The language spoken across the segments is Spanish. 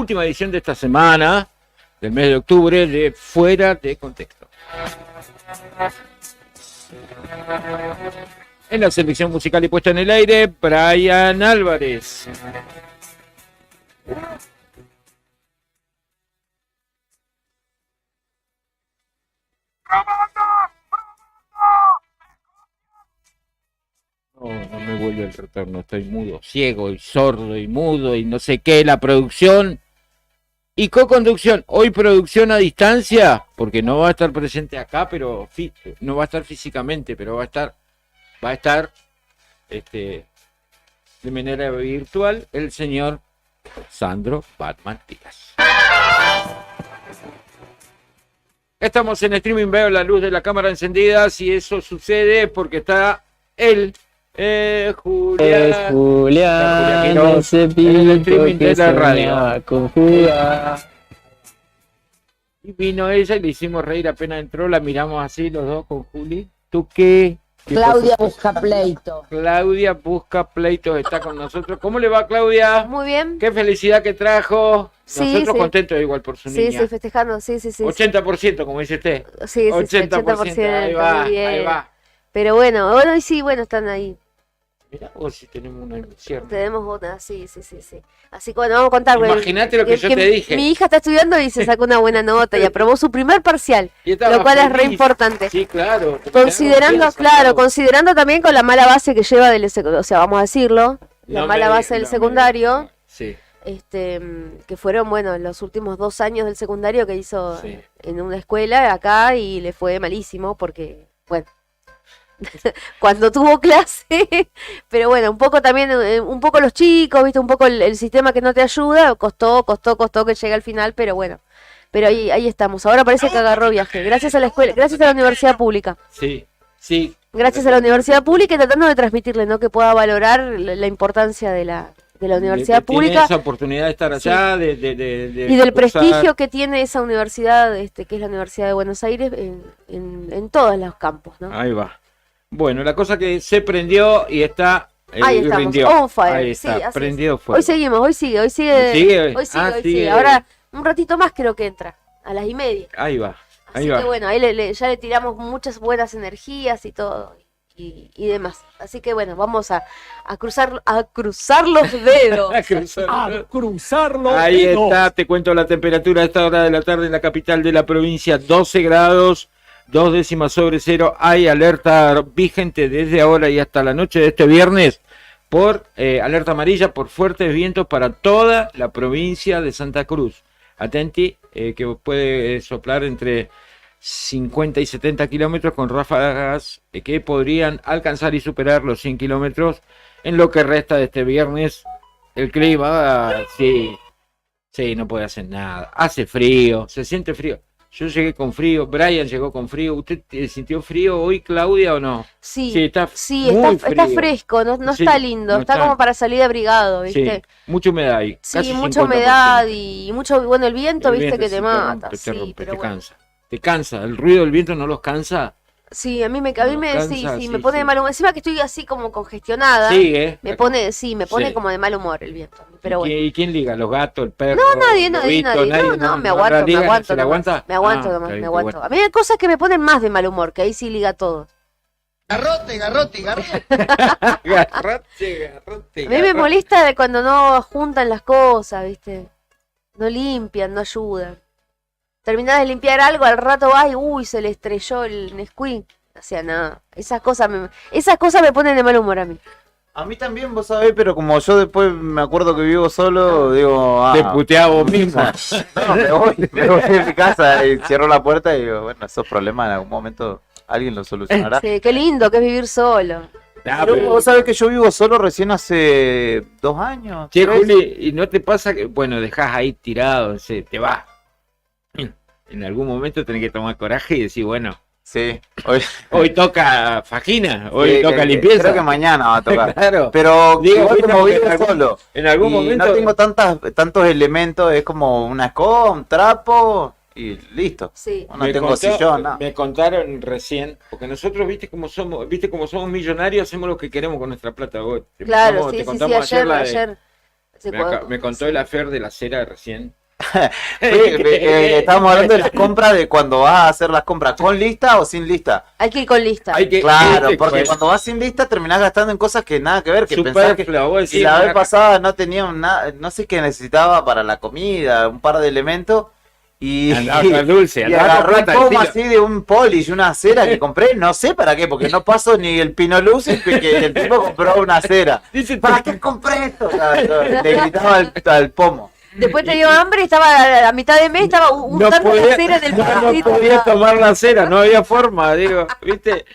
última edición de esta semana, del mes de octubre, de Fuera de Contexto. En la selección musical y puesta en el aire, Brian Álvarez. No me vuelve el retorno, estoy mudo, ciego y sordo y mudo y no sé qué, la producción y co-conducción. Hoy producción a distancia, porque no va a estar presente acá, pero no va a estar físicamente, pero va a estar de manera virtual el señor Sandro Batman Díaz. Estamos en streaming, veo la luz de la cámara encendida. Si eso sucede porque está él, Julián, Julián, ese en el streaming que de la radio. Con Julián. Y vino ella y le hicimos reír apenas entró, la miramos así los dos con Juli. ¿Tú qué? Claudia busca pleito. Claudia busca pleitos, está con nosotros. ¿Cómo le va, Claudia? Muy bien. Qué felicidad que trajo. Sí, Nosotros sí. contentos igual por su niña. Sí, festejando, sí. 80%, como dice usted. Sí, 80%, ahí va, muy bien. ahí va. Pero bueno, y sí, están ahí. Mirá vos si tenemos una emoción. Tenemos una, sí. Así que bueno, vamos a contar. Imagínate lo que yo te dije. Mi hija está estudiando y se sacó una buena nota y aprobó su primer parcial, Y estaba lo cual es re feliz. importante. Sí, claro. Considerando también con la mala base que lleva del secundario, o sea, vamos a decirlo, la mala base del secundario, Sí. que fueron, los últimos 2 años del secundario que hizo Sí. en una escuela acá y le fue malísimo porque, cuando tuvo clase, pero un poco también, un poco los chicos, viste, un poco el sistema que no te ayuda, costó que llegue al final, pero ahí estamos. Ahora parece que agarró viaje, gracias a la escuela, gracias a la universidad pública. Sí. Gracias a la universidad pública y tratando de transmitirle, ¿no? Que pueda valorar la importancia de la universidad pública. Tiene esa oportunidad de estar allá, Sí. de Y del cursar. prestigio que tiene esa universidad, que es la Universidad de Buenos Aires, en todos los campos, ¿no? Ahí va. Bueno, la cosa que se prendió y está. Ahí estamos, rindió. on fire. Ahí está, Sí, así prendido es. fuego. Hoy seguimos, hoy sigue. ¿Sigue? Hoy Ah, sigue. sigue. Ahora, un ratito más creo que entra, a las 1:30. Ahí va. Así que ahí ya le tiramos muchas buenas energías y todo. Y demás. Así que vamos a cruzar los dedos. Ahí está, te cuento la temperatura a esta hora de la tarde en la capital de la provincia, 12 grados, 2 décimas sobre cero. Hay alerta vigente desde ahora y hasta la noche de este viernes por alerta amarilla por fuertes vientos para toda la provincia de Santa Cruz. Atenti, que puede soplar entre 50 y 70 kilómetros con ráfagas que podrían alcanzar y superar los 100 kilómetros en lo que resta de este viernes. El clima, sí, no puede hacer nada. Hace frío, se siente frío. Yo llegué con frío, Brian llegó con frío. ¿Usted sintió frío hoy, Claudia, o no? Sí, está está fresco, no Sí, está lindo, no está como para salir abrigado, ¿viste? Sí, mucha humedad ahí. Sí, casi mucha 50%. humedad y mucho, el viento, viste, que sí, te mata. Te Sí, rompe, pero te cansa. Te cansa, el ruido del viento no los cansa. Sí, a mí me cansa, me pone de mal humor. Encima que estoy así como congestionada. Sí, Me pone Sí. como de mal humor el viento. Pero bueno. ¿Y quién liga? ¿Los gatos, el perro? No, nadie. Lobito, No, me aguanto. ¿Se la aguanta? Me aguanto Ah, nomás, ok, me qué aguanto. bueno. A mí hay cosas que me ponen más de mal humor, que ahí sí liga todo. Garrote. Garrote. A mí me molesta de cuando no juntan las cosas, ¿viste? No limpian, no ayudan. Terminás de limpiar algo, al rato vas y uy, se le estrelló el Nesquik. O sea, nada. Esas cosas me ponen de mal humor a mí. A mí también, vos sabés, pero como yo después me acuerdo que vivo solo, digo, Te puteás vos mismo. no, me voy de mi casa y cierro la puerta y digo, bueno, esos problemas en algún momento alguien los solucionará. Sí, qué lindo que es vivir solo. Pero vos sabés que yo vivo solo recién hace 2 años. Che, 3. Juli, ¿y no te pasa que, dejás ahí tirado, te vas? En algún momento tenés que tomar coraje y decir, bueno, Sí, hoy toca fajina, hoy sí, toca que limpieza. creo que mañana va a tocar. Claro. Pero Digo, igual viste, como porque vivo solo. En algún Y momento. no tengo tantos elementos, es como una escoba, un trapo y listo. Sí. No tengo sillón, nada. Me contaron recién, porque nosotros, viste cómo somos millonarios, hacemos lo que queremos con nuestra plata. Vos, Claro, te sí, contamos ayer, la de- ayer. sé Me, cuándo- me contó el afer de la cera recién. Estábamos hablando de las compras, de cuando vas a hacer las compras, ¿con lista o sin lista? Hay que ir con lista. Hay que, Claro, este, porque pues, cuando vas sin lista terminás gastando en cosas que nada que ver, que pensás que superfluo, vos si decís, la vez una- pasada no tenía nada, no sé qué necesitaba para la comida, un par de elementos y, Andaba con dulce, y andaba con agarré plata, como estilo. así de un polish, una cera que compré, no sé para qué, porque no paso ni el Pinoluz y que el tipo compró una cera. Dice, ¿Para qué compré esto? Le gritaba al pomo. Después te dio hambre, estaba a mitad de mes, estaba no untando la podía, cera en el no platito. podía tomar la cera, no había forma, digo, ¿viste?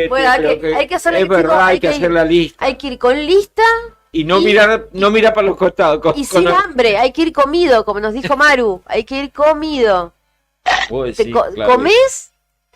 Bueno, Pero hay que hacer es chicos, verdad, hay que hacer la lista. Hay que ir con lista Y no y- mirar para los costados. y sin hambre, hay que ir comido, como nos dijo Maru, hay que ir comido. Vos Te decís, co- claro. Comés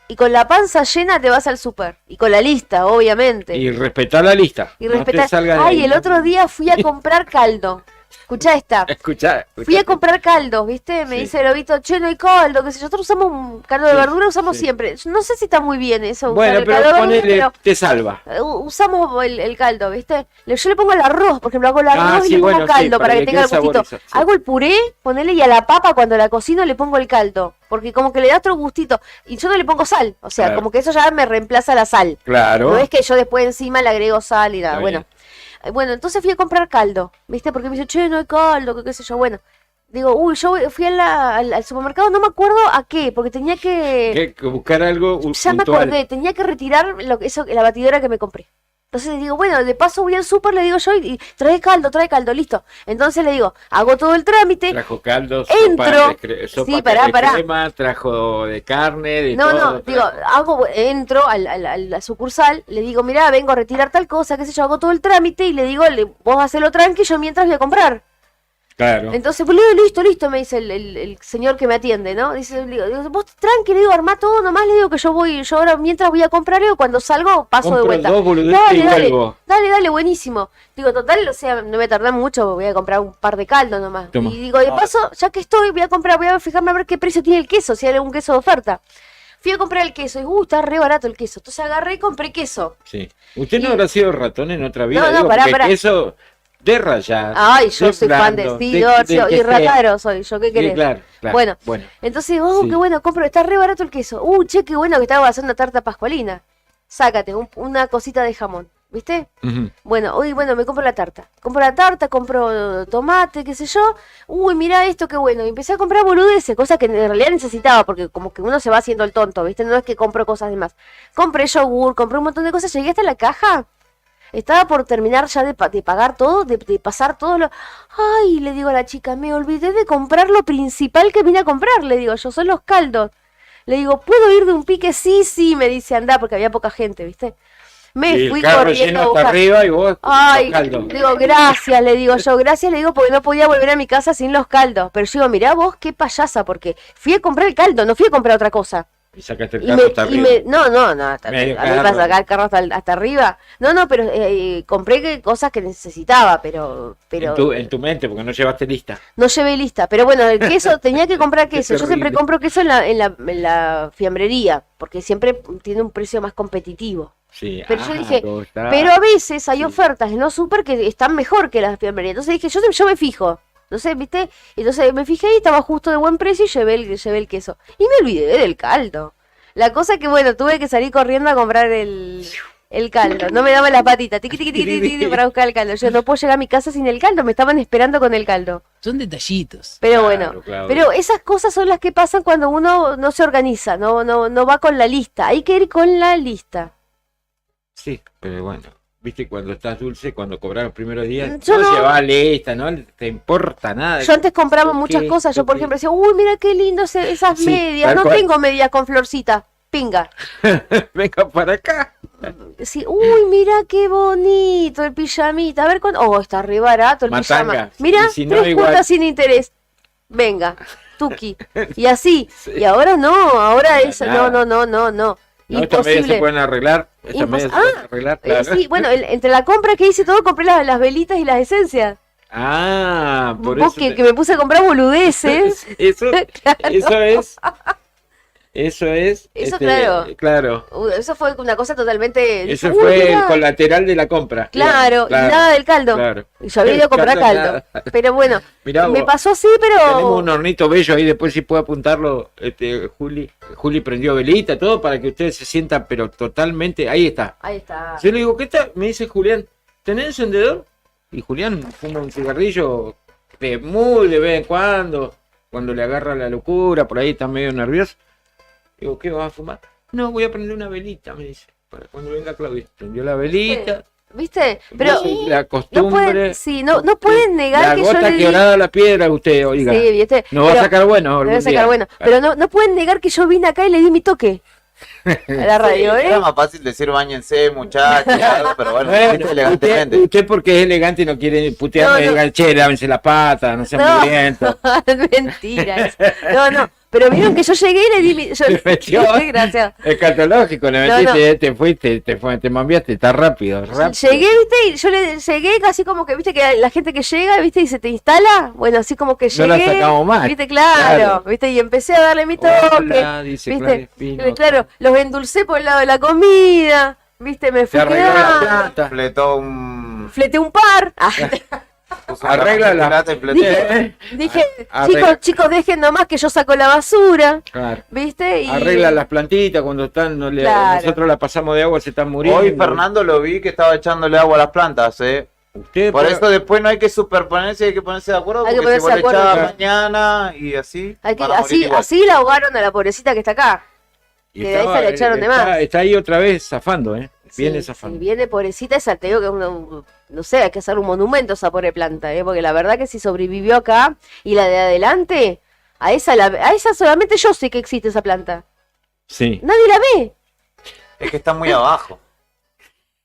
y con la panza llena te vas al súper. Y con la lista, obviamente. Y respetar la lista. Y no te respetar. salga de Ay, ahí. el otro día fui a comprar caldo. Escuchá esta. Escuchá. Fui a comprar caldos, ¿viste? Me Sí. dice el Lobito, che, no hay caldo, qué sé yo. Nosotros usamos un caldo de Sí, verdura, usamos sí. siempre. No sé si está muy bien eso, usar Bueno, el pero caldo de verdura, ponele, pero te salva. usamos el caldo, ¿viste? Yo le pongo el arroz, por ejemplo, hago el arroz y sí, le pongo bueno, sí, caldo para que le tenga el quede gustito. saborizado, sí. Hago el puré, ponele, y a la papa cuando la cocino le pongo el caldo, porque como que le da otro gustito. Y yo no le pongo sal, o sea, Claro. como que eso ya me reemplaza la sal. Claro. No es que yo después encima le agrego sal y nada. Está Bueno, bien. Bueno, entonces fui a comprar caldo, ¿viste? Porque me dice, che, no hay caldo, que qué sé yo. Bueno, digo, uy, fui al supermercado, no me acuerdo a qué, porque tenía Que buscar algo ya me puntual. acordé, tenía que retirar la batidora que me compré. Entonces digo, bueno, de paso voy al súper, le digo yo, y trae caldo, listo. Entonces le digo, hago todo el trámite. Trajo caldo, Entro. sopa Sí, de pará. crema, trajo de carne, de No, todo. no, digo, entro a la sucursal, le digo, mirá, vengo a retirar tal cosa, qué sé yo, hago todo el trámite y le digo, vos hacelo tranqui, yo mientras voy a comprar. Claro. Entonces, pues, listo, me dice el señor que me atiende, ¿no? Dice, le digo, vos tranqui, le digo, armá todo, nomás le digo que yo ahora mientras voy a comprar, le digo, cuando salgo paso de Compro vuelta. dos boludeces y vuelvo. Dale, buenísimo. Digo, total, o sea, no me tardé mucho, voy a comprar un par de caldo nomás. Toma. Y digo, de paso, ya que estoy, voy a fijarme a ver qué precio tiene el queso, si hay algún queso de oferta. Fui a comprar el queso y, está re barato el queso. Entonces agarré y compré queso. Sí. ¿Usted no Y- habrá sido ratón en otra vida? No, Digo, pará, porque pará. Eso de rayar. Ay, yo soy fan de blando, divorcio que y sea. rataro soy yo, ¿qué Sí, querés? claro. Bueno. Entonces, Sí. qué bueno, compro, está re barato el queso. Che, qué bueno que estaba haciendo una tarta pascualina. Sácate, una cosita de jamón, ¿viste? Ujú. Bueno, me compro la tarta. Compro tomate, qué sé yo. Mira esto, qué bueno. Y empecé a comprar boludeces, cosas que en realidad necesitaba, porque como que uno se va haciendo el tonto, ¿viste? No es que compro cosas de más. Compré yogur, compré un montón de cosas. Llegué hasta la caja. Estaba por terminar ya de pagar todo, de pasar todo lo... Ay, le digo a la chica, me olvidé de comprar lo principal que vine a comprar, le digo yo, son los caldos. Le digo, ¿puedo ir de un pique? Sí, me dice, anda, porque había poca gente, ¿viste? Me Y fui el carro corriendo lleno a hasta buscar. arriba y vos Ay, los caldos. digo, gracias, le digo yo, gracias, le digo, porque no podía volver a mi casa sin los caldos. Pero yo digo, mirá vos, qué payasa, porque fui a comprar el caldo, no fui a comprar otra cosa. Y sacaste el Y carro hasta arriba. no, hasta, Medio a mí para carro. sacar el carro hasta arriba. No, pero compré cosas que necesitaba, pero En tu mente, porque no llevaste lista. no llevé lista. Pero bueno, el queso, tenía que comprar queso. Yo siempre terrible. compro queso en la fiambrería, porque siempre tiene un precio más competitivo. Sí. Pero yo dije, está. Pero a veces hay Sí. ofertas en los super que están mejor que las fiambrerías. Entonces dije, yo me fijo. Entonces, ¿viste? Entonces me fijé y estaba justo de buen precio y llevé el queso. Y me olvidé del caldo. La cosa que, bueno, tuve que salir corriendo a comprar el caldo. No me daban las patitas, tiqui, tiqui, tiqui, tiqui, tiqui, para buscar el caldo. Yo no puedo llegar a mi casa sin el caldo, me estaban esperando con el caldo. Son detallitos. Pero Claro, bueno, Claudia. pero esas cosas son las que pasan cuando uno no se organiza, no va con la lista. Hay que ir con la lista. Sí, pero bueno. Viste, cuando estás dulce, cuando cobras los primeros días, Yo no. llevas lista, no te importa nada. Yo antes compraba ¿Por muchas qué? cosas. Yo, ¿Por por qué? ejemplo, decía, mira qué lindo esas Sí, medias. tal No cual. tengo medias con florcita. Pinga. Venga para acá. Sí, mira qué bonito el pijamita. A ver cuánto. Está re barato el Matanga. pijama. Mira, Y si no, 3 igual. cuotas sin interés. Venga, tuki. Y así. Sí. Y ahora no, ahora Para es. nada. No. No, estas medias se Imposible. pueden arreglar. Estas medias se pueden arreglar. Claro. Sí, bueno, entre la compra que hice todo, compré las velitas y las esencias. Ah, por Vos eso. que me puse a comprar boludeces. Eso, eso es. Eso es. Eso, claro. Claro. Eso fue una cosa totalmente... Eso Uy, fue mirá. el colateral de la compra. Claro, y nada del caldo. Claro. Y yo había ido a comprar caldo. Nada. Pero bueno, Mirá me vos, pasó así, tenemos pero... un hornito bello ahí, después si puede apuntarlo, Juli prendió velita, todo para que ustedes se sientan, pero totalmente, ahí está. Ahí está. Yo le digo, ¿qué tal? Me dice Julián, ¿tenés encendedor? Y Julián fuma un cigarrillo muy de vez en cuando le agarra la locura, por ahí está medio nervioso. Digo, ¿qué vas a fumar? No, voy a prender una velita, me dice, para cuando venga Claudia. Prendió la velita. ¿Viste? Pero la no costumbre. pueden, sí, no pueden negar La que yo gota le que di... orada la piedra, usted, oiga. Sí, ¿viste? No va a Pero- sacar bueno. Me voy algún a sacar día. bueno. Pero no pueden negar que yo vine acá y le di mi toque a la radio, Era ¿eh? más fácil decir bañense, muchachos, pero bueno, Bueno, dijiste elegantemente. usted porque es elegante y no quiere putearme, No, no. diga, che, lávense la pata, no sean No. mugrientos. Mentira. Eso. No. Pero vieron que yo llegué y le di mi... Yo... Le metió. Gracias. Escatológico, le No, metiste, te fuiste, te mambiaste, está rápido. Llegué, viste, y yo le llegué casi como que, viste, que la gente que llega, viste, y se te instala, bueno, así como que No llegué, la sacamos más. viste, claro, viste, y empecé a darle mi toque, Hola, dice viste, Clara Espino. claro, los endulcé por el lado de la comida, viste, me Se fui arregló la quedando, plata. Fletó un... fleté un par, puso Arregla una la- plata y fletó. dije, Arregla. chicos, dejen nomás que yo saco la basura, Claro. viste, y... Arregla las plantitas cuando están, Claro. nosotros la pasamos de agua, se están muriendo. Hoy Fernando lo vi que estaba echándole agua a las plantas, Usted Por puede- eso después no hay que superponerse, hay que ponerse de acuerdo, Hay que porque si ponerse vos de le acuerdo. echabas mañana y así, Hay que, van a morir así, igual. así la ahogaron a la pobrecita que está acá. y que de ahí se le echaron de más. Está ahí otra vez zafando, viene Sí, zafando. sí, viene pobrecita esa, te digo que es no sé, hay que hacer un monumento a esa pobre planta, porque la verdad que si sobrevivió acá y la de adelante, a esa solamente yo sé que existe esa planta. Sí. Nadie la ve. Es que está muy abajo.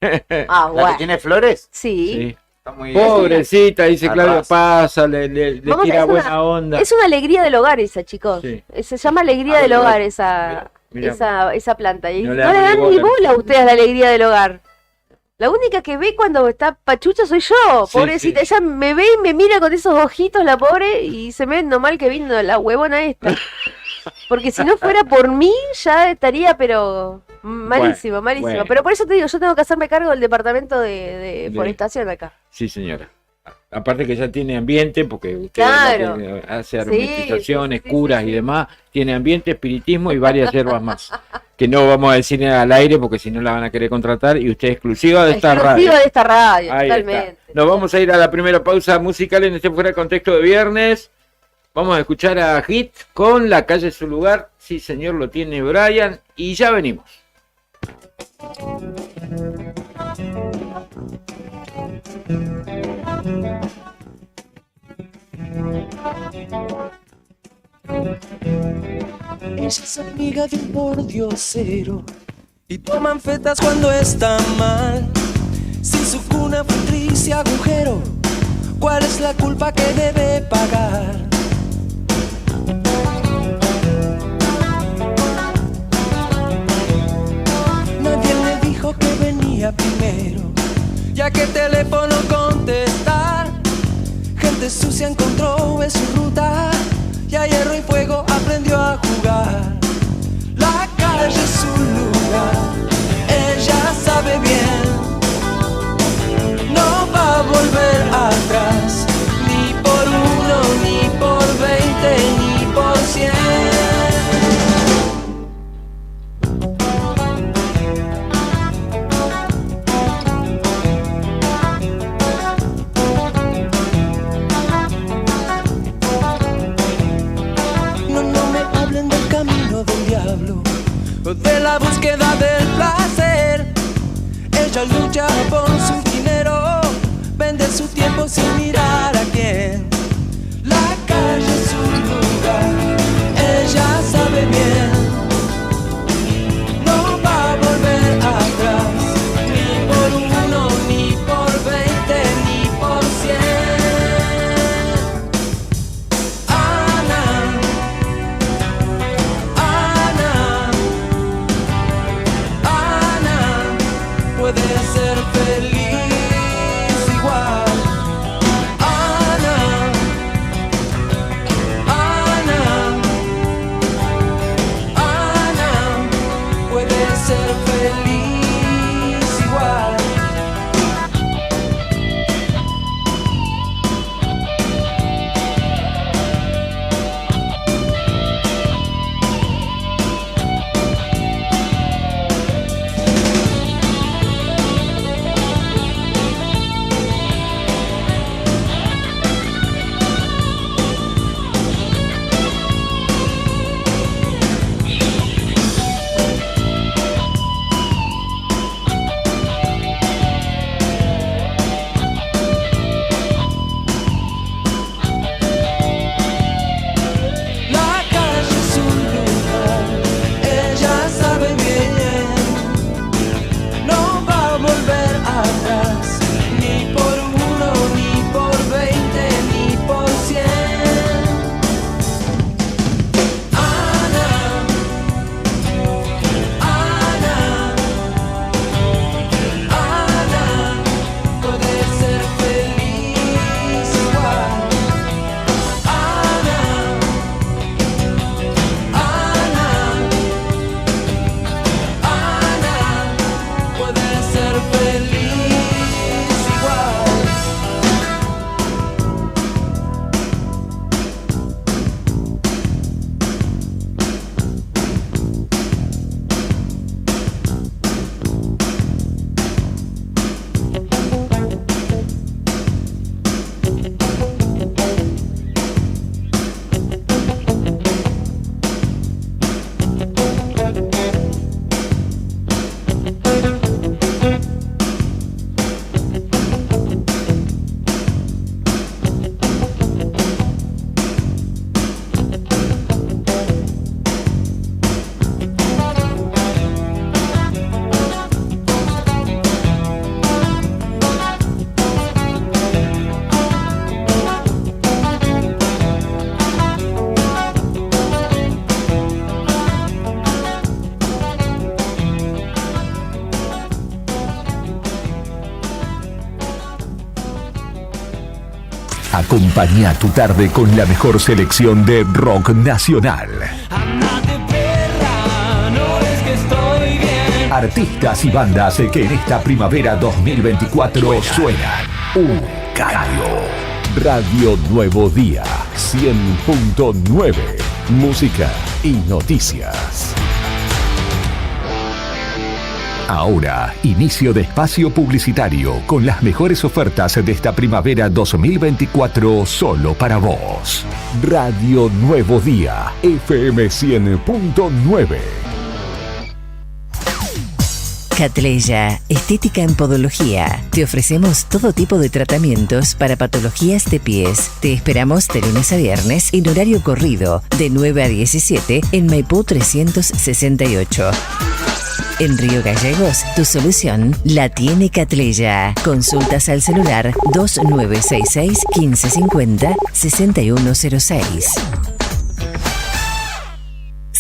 Ah, ¿La que bueno. tiene flores? Sí. Sí. Está muy... Pobrecita, dice Al Claudio, ras. pasa, le Vamos, tira es una- buena onda. Es una alegría del hogar esa, chicos. Sí. Se llama alegría Ah, del mira, hogar esa, mira. esa planta. Y No no le le dan dan ni ni bola. bola a ustedes a la alegría del hogar. La única que ve cuando está pachucha soy yo, Sí, pobrecita. sí. Ella me ve y me mira con esos ojitos, la pobre, y se me ve nomás que vino la huevona esta. Porque si no fuera por mí, ya estaría, pero malísimo, malísimo. bueno. Pero por eso te digo, yo tengo que hacerme cargo del departamento de forestación acá. Sí, señora. Aparte que ya tiene ambiente, porque usted Claro. hace Sí, aromatizaciones, sí, curas sí. y demás, tiene ambiente, espiritismo y varias hierbas más. Que no vamos a decir al aire porque si no la van a querer contratar y usted es exclusiva de esta radio. Exclusiva de esta radio, Ahí totalmente. está. Nos vamos a ir a la primera pausa musical en este Fuera de Contexto de viernes. Vamos a escuchar a Hit con La calle es su lugar. Sí, señor, lo tiene Brian. Y ya venimos. Ella es amiga de un pordiosero y toman fetas cuando está mal. Si su cuna fue triste agujero, ¿cuál es la culpa que debe pagar? Nadie le dijo que venía primero, ya que el teléfono contestar. Gente sucia encontró en su ruta y a hierro y fuego aprendió a jugar. La calle es su lugar, ella sabe bien. No va a volver atrás, ni por uno, ni por 20, ni por 100. No me hablen del camino del diablo o de la búsqueda del placer. Ella lucha por su dinero, vende su tiempo sin mirar a quién. La calle es su lugar, ella sabe bien. No va a volver atrás, ni por uno, ni por 20, ni por 100. Ana, Ana, Ana, puede ser feliz igual. Ana, Acompaña tu tarde con la mejor selección de rock nacional. Andate, perra, no es que estoy bien. Artistas y bandas que en esta primavera 2024 suenan un cambio. Radio Nuevo Día 100.9. Música y noticias. Ahora, inicio de espacio publicitario con las mejores ofertas de esta primavera 2024 solo para vos. Radio Nuevo Día, FM 100.9. Catleya, estética en podología. Te ofrecemos todo tipo de tratamientos para patologías de pies. Te esperamos de lunes a viernes en horario corrido, de 9 a 17 en Maipú 368. En Río Gallegos, tu solución la tiene Catleya. Consultas al celular 2966 1550 6106.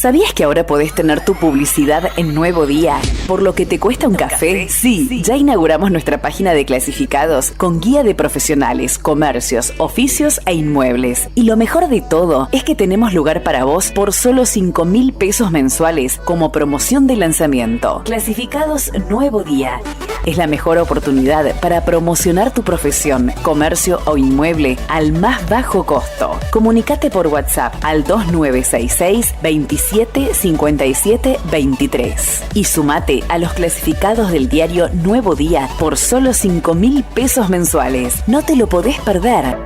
¿Sabías que ahora podés tener tu publicidad en Nuevo Día? ¿Por lo que te cuesta un café? Sí, ya inauguramos nuestra página de clasificados con guía de profesionales, comercios, oficios e inmuebles. Y lo mejor de todo es que tenemos lugar para vos por solo 5.000 pesos mensuales como promoción de lanzamiento. Clasificados Nuevo Día. Es la mejor oportunidad para promocionar tu profesión, comercio o inmueble al más bajo costo. Comunicate por WhatsApp al 2966 27 57 23 y sumate a los clasificados del diario Nuevo Día por solo 5.000 pesos mensuales. No te lo podés perder.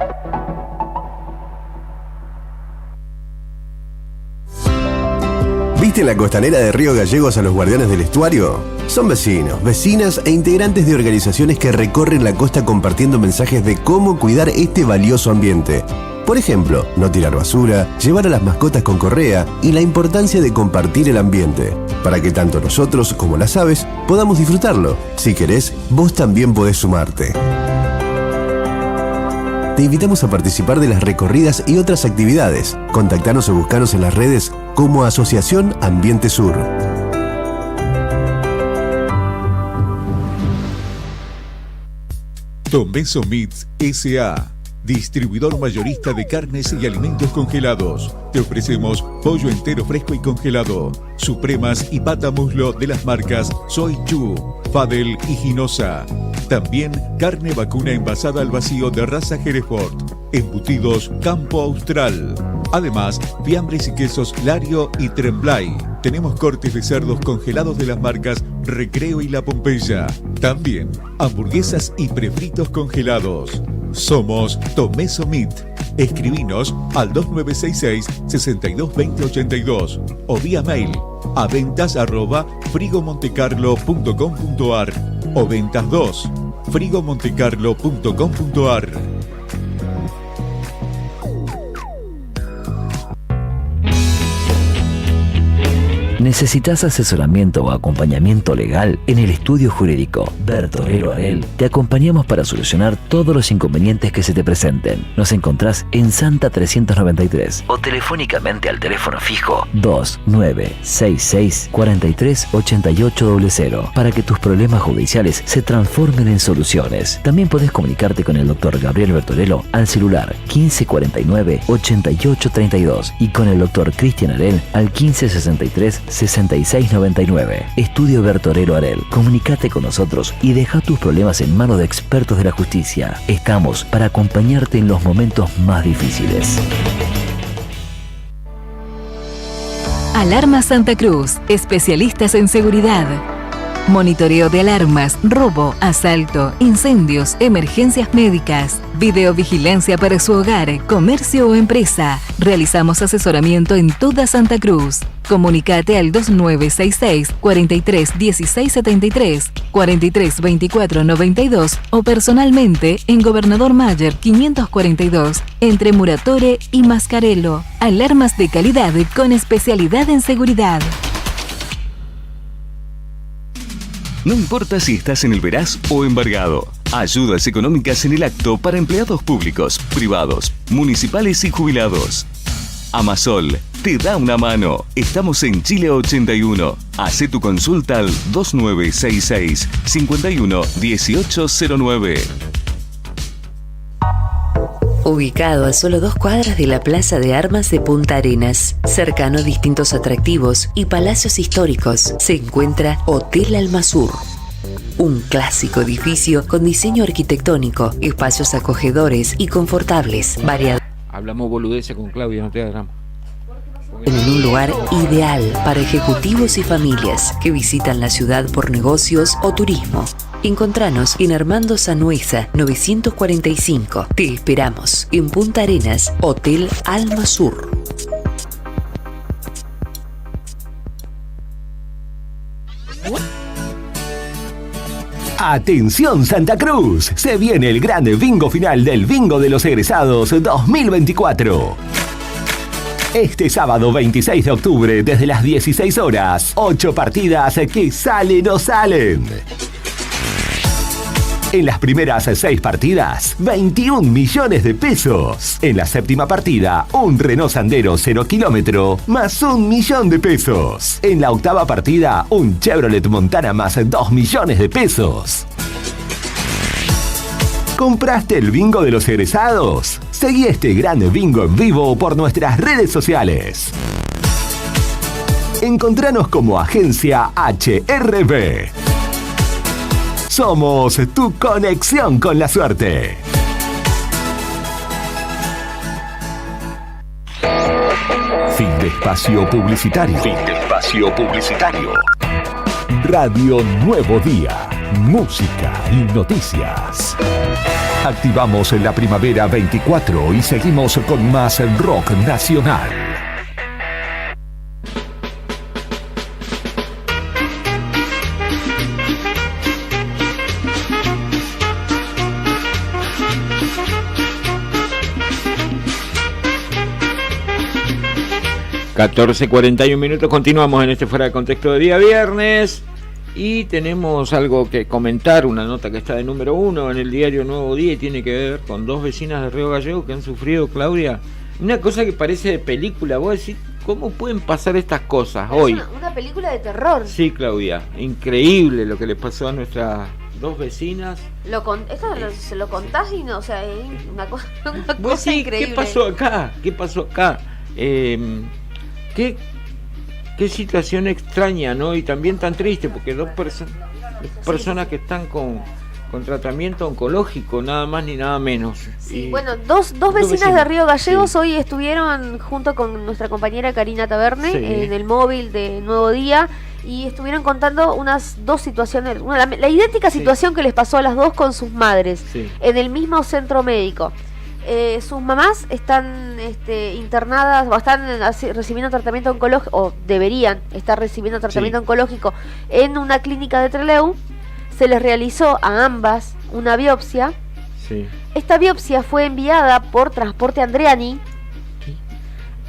¿Viste en la costanera de Río Gallegos a los guardianes del estuario? Son vecinos, vecinas e integrantes de organizaciones que recorren la costa compartiendo mensajes de cómo cuidar este valioso ambiente. Por ejemplo, no tirar basura, llevar a las mascotas con correa y la importancia de compartir el ambiente, para que tanto nosotros como las aves podamos disfrutarlo. Si querés, vos también podés sumarte. Te invitamos a participar de las recorridas y otras actividades. Contactanos o buscanos en las redes como Asociación Ambiente Sur. Tomeso Meats S.A., distribuidor mayorista de carnes y alimentos congelados. Te ofrecemos pollo entero fresco y congelado, supremas y pata muslo de las marcas Soy Chu, Fadel y Ginosa. También carne vacuna envasada al vacío de raza Hereford, embutidos Campo Austral. Además, fiambres y quesos Lario y Tremblay. Tenemos cortes de cerdos congelados de las marcas Recreo y La Pompeya. También hamburguesas y prefritos congelados. Somos Tomeso Meat. Escribinos al 2966 622082 o vía mail a ventas@frigomontecarlo.com.ar o ventas 2 frigomontecarlo.com.ar. ¿Necesitas asesoramiento o acompañamiento legal? En el estudio jurídico Bertorero Arel te acompañamos para solucionar todos los inconvenientes que se te presenten. Nos encontrás en Santa 393 o telefónicamente al teléfono fijo 2966 43 8800 para que tus problemas judiciales se transformen en soluciones. También podés comunicarte con el doctor Gabriel Bertorello al celular 1549 8832 y con el doctor Cristian Arel al 1563 6699. Estudio Bertorero Arel. Comunicate con nosotros y deja tus problemas en manos de expertos de la justicia. Estamos para acompañarte en los momentos más difíciles. Alarma Santa Cruz, especialistas en seguridad. Monitoreo de alarmas, robo, asalto, incendios, emergencias médicas, videovigilancia para su hogar, comercio o empresa. Realizamos asesoramiento en toda Santa Cruz. Comunicate al 2966 43 16 73, 43 24 92 o personalmente en Gobernador Mayer 542 entre Muratore y Mascarello. Alarmas de calidad con especialidad en seguridad. No importa si estás en el Veraz o embargado. Ayudas económicas en el acto para empleados públicos, privados, municipales y jubilados. Amasol te da una mano. Estamos en Chile 81. Hacé tu consulta al 2966 51 1809. Ubicado a solo 2 cuadras de la Plaza de Armas de Punta Arenas, cercano a distintos atractivos y palacios históricos, se encuentra Hotel Almasur. Un clásico edificio con diseño arquitectónico, espacios acogedores y confortables, variados. Hablamos boludeces con Claudia, no te hagas drama. En un lugar ideal para ejecutivos y familias que visitan la ciudad por negocios o turismo. Encontranos en Armando Sanueza 945. Te esperamos en Punta Arenas, Hotel Almasur. Atención Santa Cruz, se viene el gran bingo final del Bingo de los Egresados 2024. Este sábado 26 de octubre desde las 16 horas, 8 partidas que salen o salen. En las primeras 6 partidas, 21 millones de pesos. En la séptima partida, un Renault Sandero 0 kilómetro más 1 millón de pesos. En la octava partida, un Chevrolet Montana más 2 millones de pesos. ¿Compraste el bingo de los egresados? Seguí este gran bingo en vivo por nuestras redes sociales. Encontranos como Agencia HRB. Somos tu conexión con la suerte. Fin de espacio publicitario. Fin de espacio publicitario. Radio Nuevo Día. Música y noticias. Activamos en la primavera 24 y seguimos con más rock nacional. (14:41) continuamos en este Fuera de Contexto de día viernes. Y tenemos algo que comentar, una nota que está de número 1 en el diario Nuevo Día y tiene que ver con 2 vecinas de Río Gallegos que han sufrido, Claudia, una cosa que parece de película. Vos decís, ¿cómo pueden pasar estas cosas hoy? Una película de terror. Sí, Claudia, increíble lo que le pasó a nuestras 2 vecinas. Se lo contás y no, o sea, es una cosa increíble. ¿Qué pasó acá? ¿Qué pasó acá? Qué situación extraña, ¿no? Y también tan triste, porque 2 personas que están con tratamiento oncológico, nada más ni nada menos. Sí, bueno, dos vecinas de Río Gallegos hoy estuvieron junto con nuestra compañera Karina Taberne en el móvil de Nuevo Día y estuvieron contando unas 2 situaciones, la idéntica situación que les pasó a las 2 con sus madres en el mismo centro médico. Sus mamás están internadas o están recibiendo tratamiento oncológico, o deberían estar recibiendo tratamiento oncológico en una clínica de Trelew. Se les realizó a ambas una biopsia. Esta biopsia fue enviada por Transporte Andriani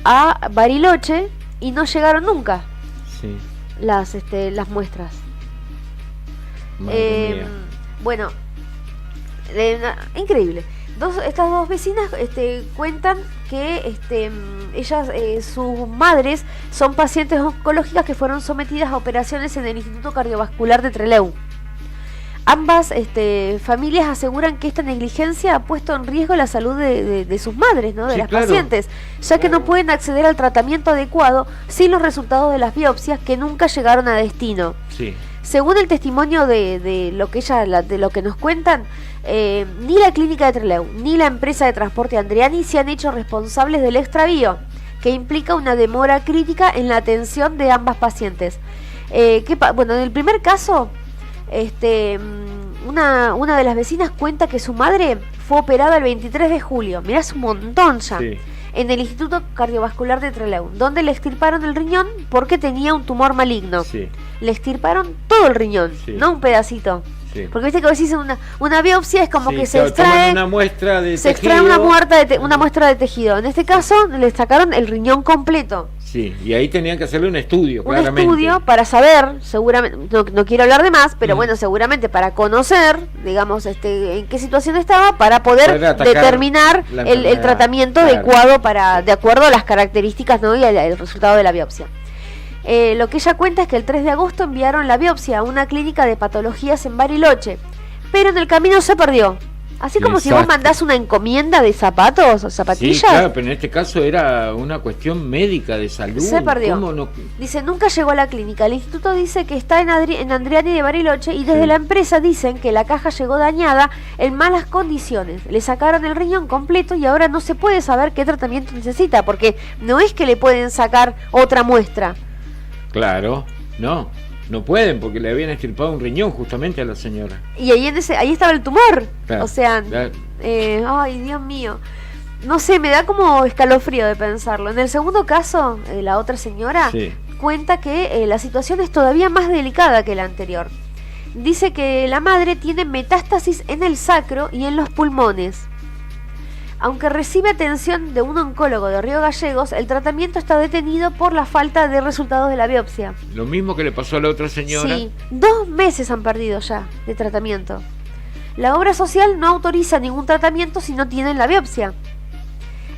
a Bariloche y no llegaron nunca las muestras. Bueno, increíble. Estas 2 vecinas cuentan que ellas, sus madres, son pacientes oncológicas que fueron sometidas a operaciones en el Instituto Cardiovascular de Trelew. Ambas familias aseguran que esta negligencia ha puesto en riesgo la salud de sus madres, ¿no? De las pacientes, ya que no pueden acceder al tratamiento adecuado sin los resultados de las biopsias que nunca llegaron a destino. Según el testimonio de lo que nos cuentan, ni la clínica de Trelew ni la empresa de Transporte Andriani se han hecho responsables del extravío, que implica una demora crítica en la atención de ambas pacientes. Bueno, en el primer caso, una de las vecinas cuenta que su madre fue operada el 23 de julio, mirá, es un montón ya, en el Instituto Cardiovascular de Trelew, donde le extirparon el riñón porque tenía un tumor maligno. Le extirparon todo el riñón, no un pedacito. Porque viste que vos decís una biopsia es como que se extrae una muestra de se tejido. Extrae una muestra de tejido. En este caso le sacaron el riñón completo. Y ahí tenían que hacerle un estudio, claramente. Un estudio para saber, seguramente, no quiero hablar de más, pero bueno, seguramente para conocer, digamos, en qué situación estaba, para poder determinar el tratamiento adecuado de acuerdo a las características, ¿no? Y el resultado de la biopsia. Lo que ella cuenta es que el 3 de agosto enviaron la biopsia a una clínica de patologías en Bariloche, pero en el camino se perdió. Así como si vos mandás una encomienda de zapatos o zapatillas. Sí, claro, pero en este caso era una cuestión médica de salud. Se perdió. ¿Cómo no? Dice, nunca llegó a la clínica. El instituto dice que está en Andriani de Bariloche y desde la empresa dicen que la caja llegó dañada en malas condiciones. Le sacaron el riñón completo y ahora no se puede saber qué tratamiento necesita, porque no es que le pueden sacar otra muestra. Claro, no pueden porque le habían extirpado un riñón justamente a la señora. Y ahí estaba el tumor. Claro, o sea, claro. Ay, Dios mío. No sé, me da como escalofrío de pensarlo. En el segundo caso, la otra señora cuenta que la situación es todavía más delicada que la anterior. Dice que la madre tiene metástasis en el sacro y en los pulmones. Aunque recibe atención de un oncólogo de Río Gallegos, el tratamiento está detenido por la falta de resultados de la biopsia. Lo mismo que le pasó a la otra señora. Sí, 2 meses han perdido ya de tratamiento. La obra social no autoriza ningún tratamiento si no tienen la biopsia.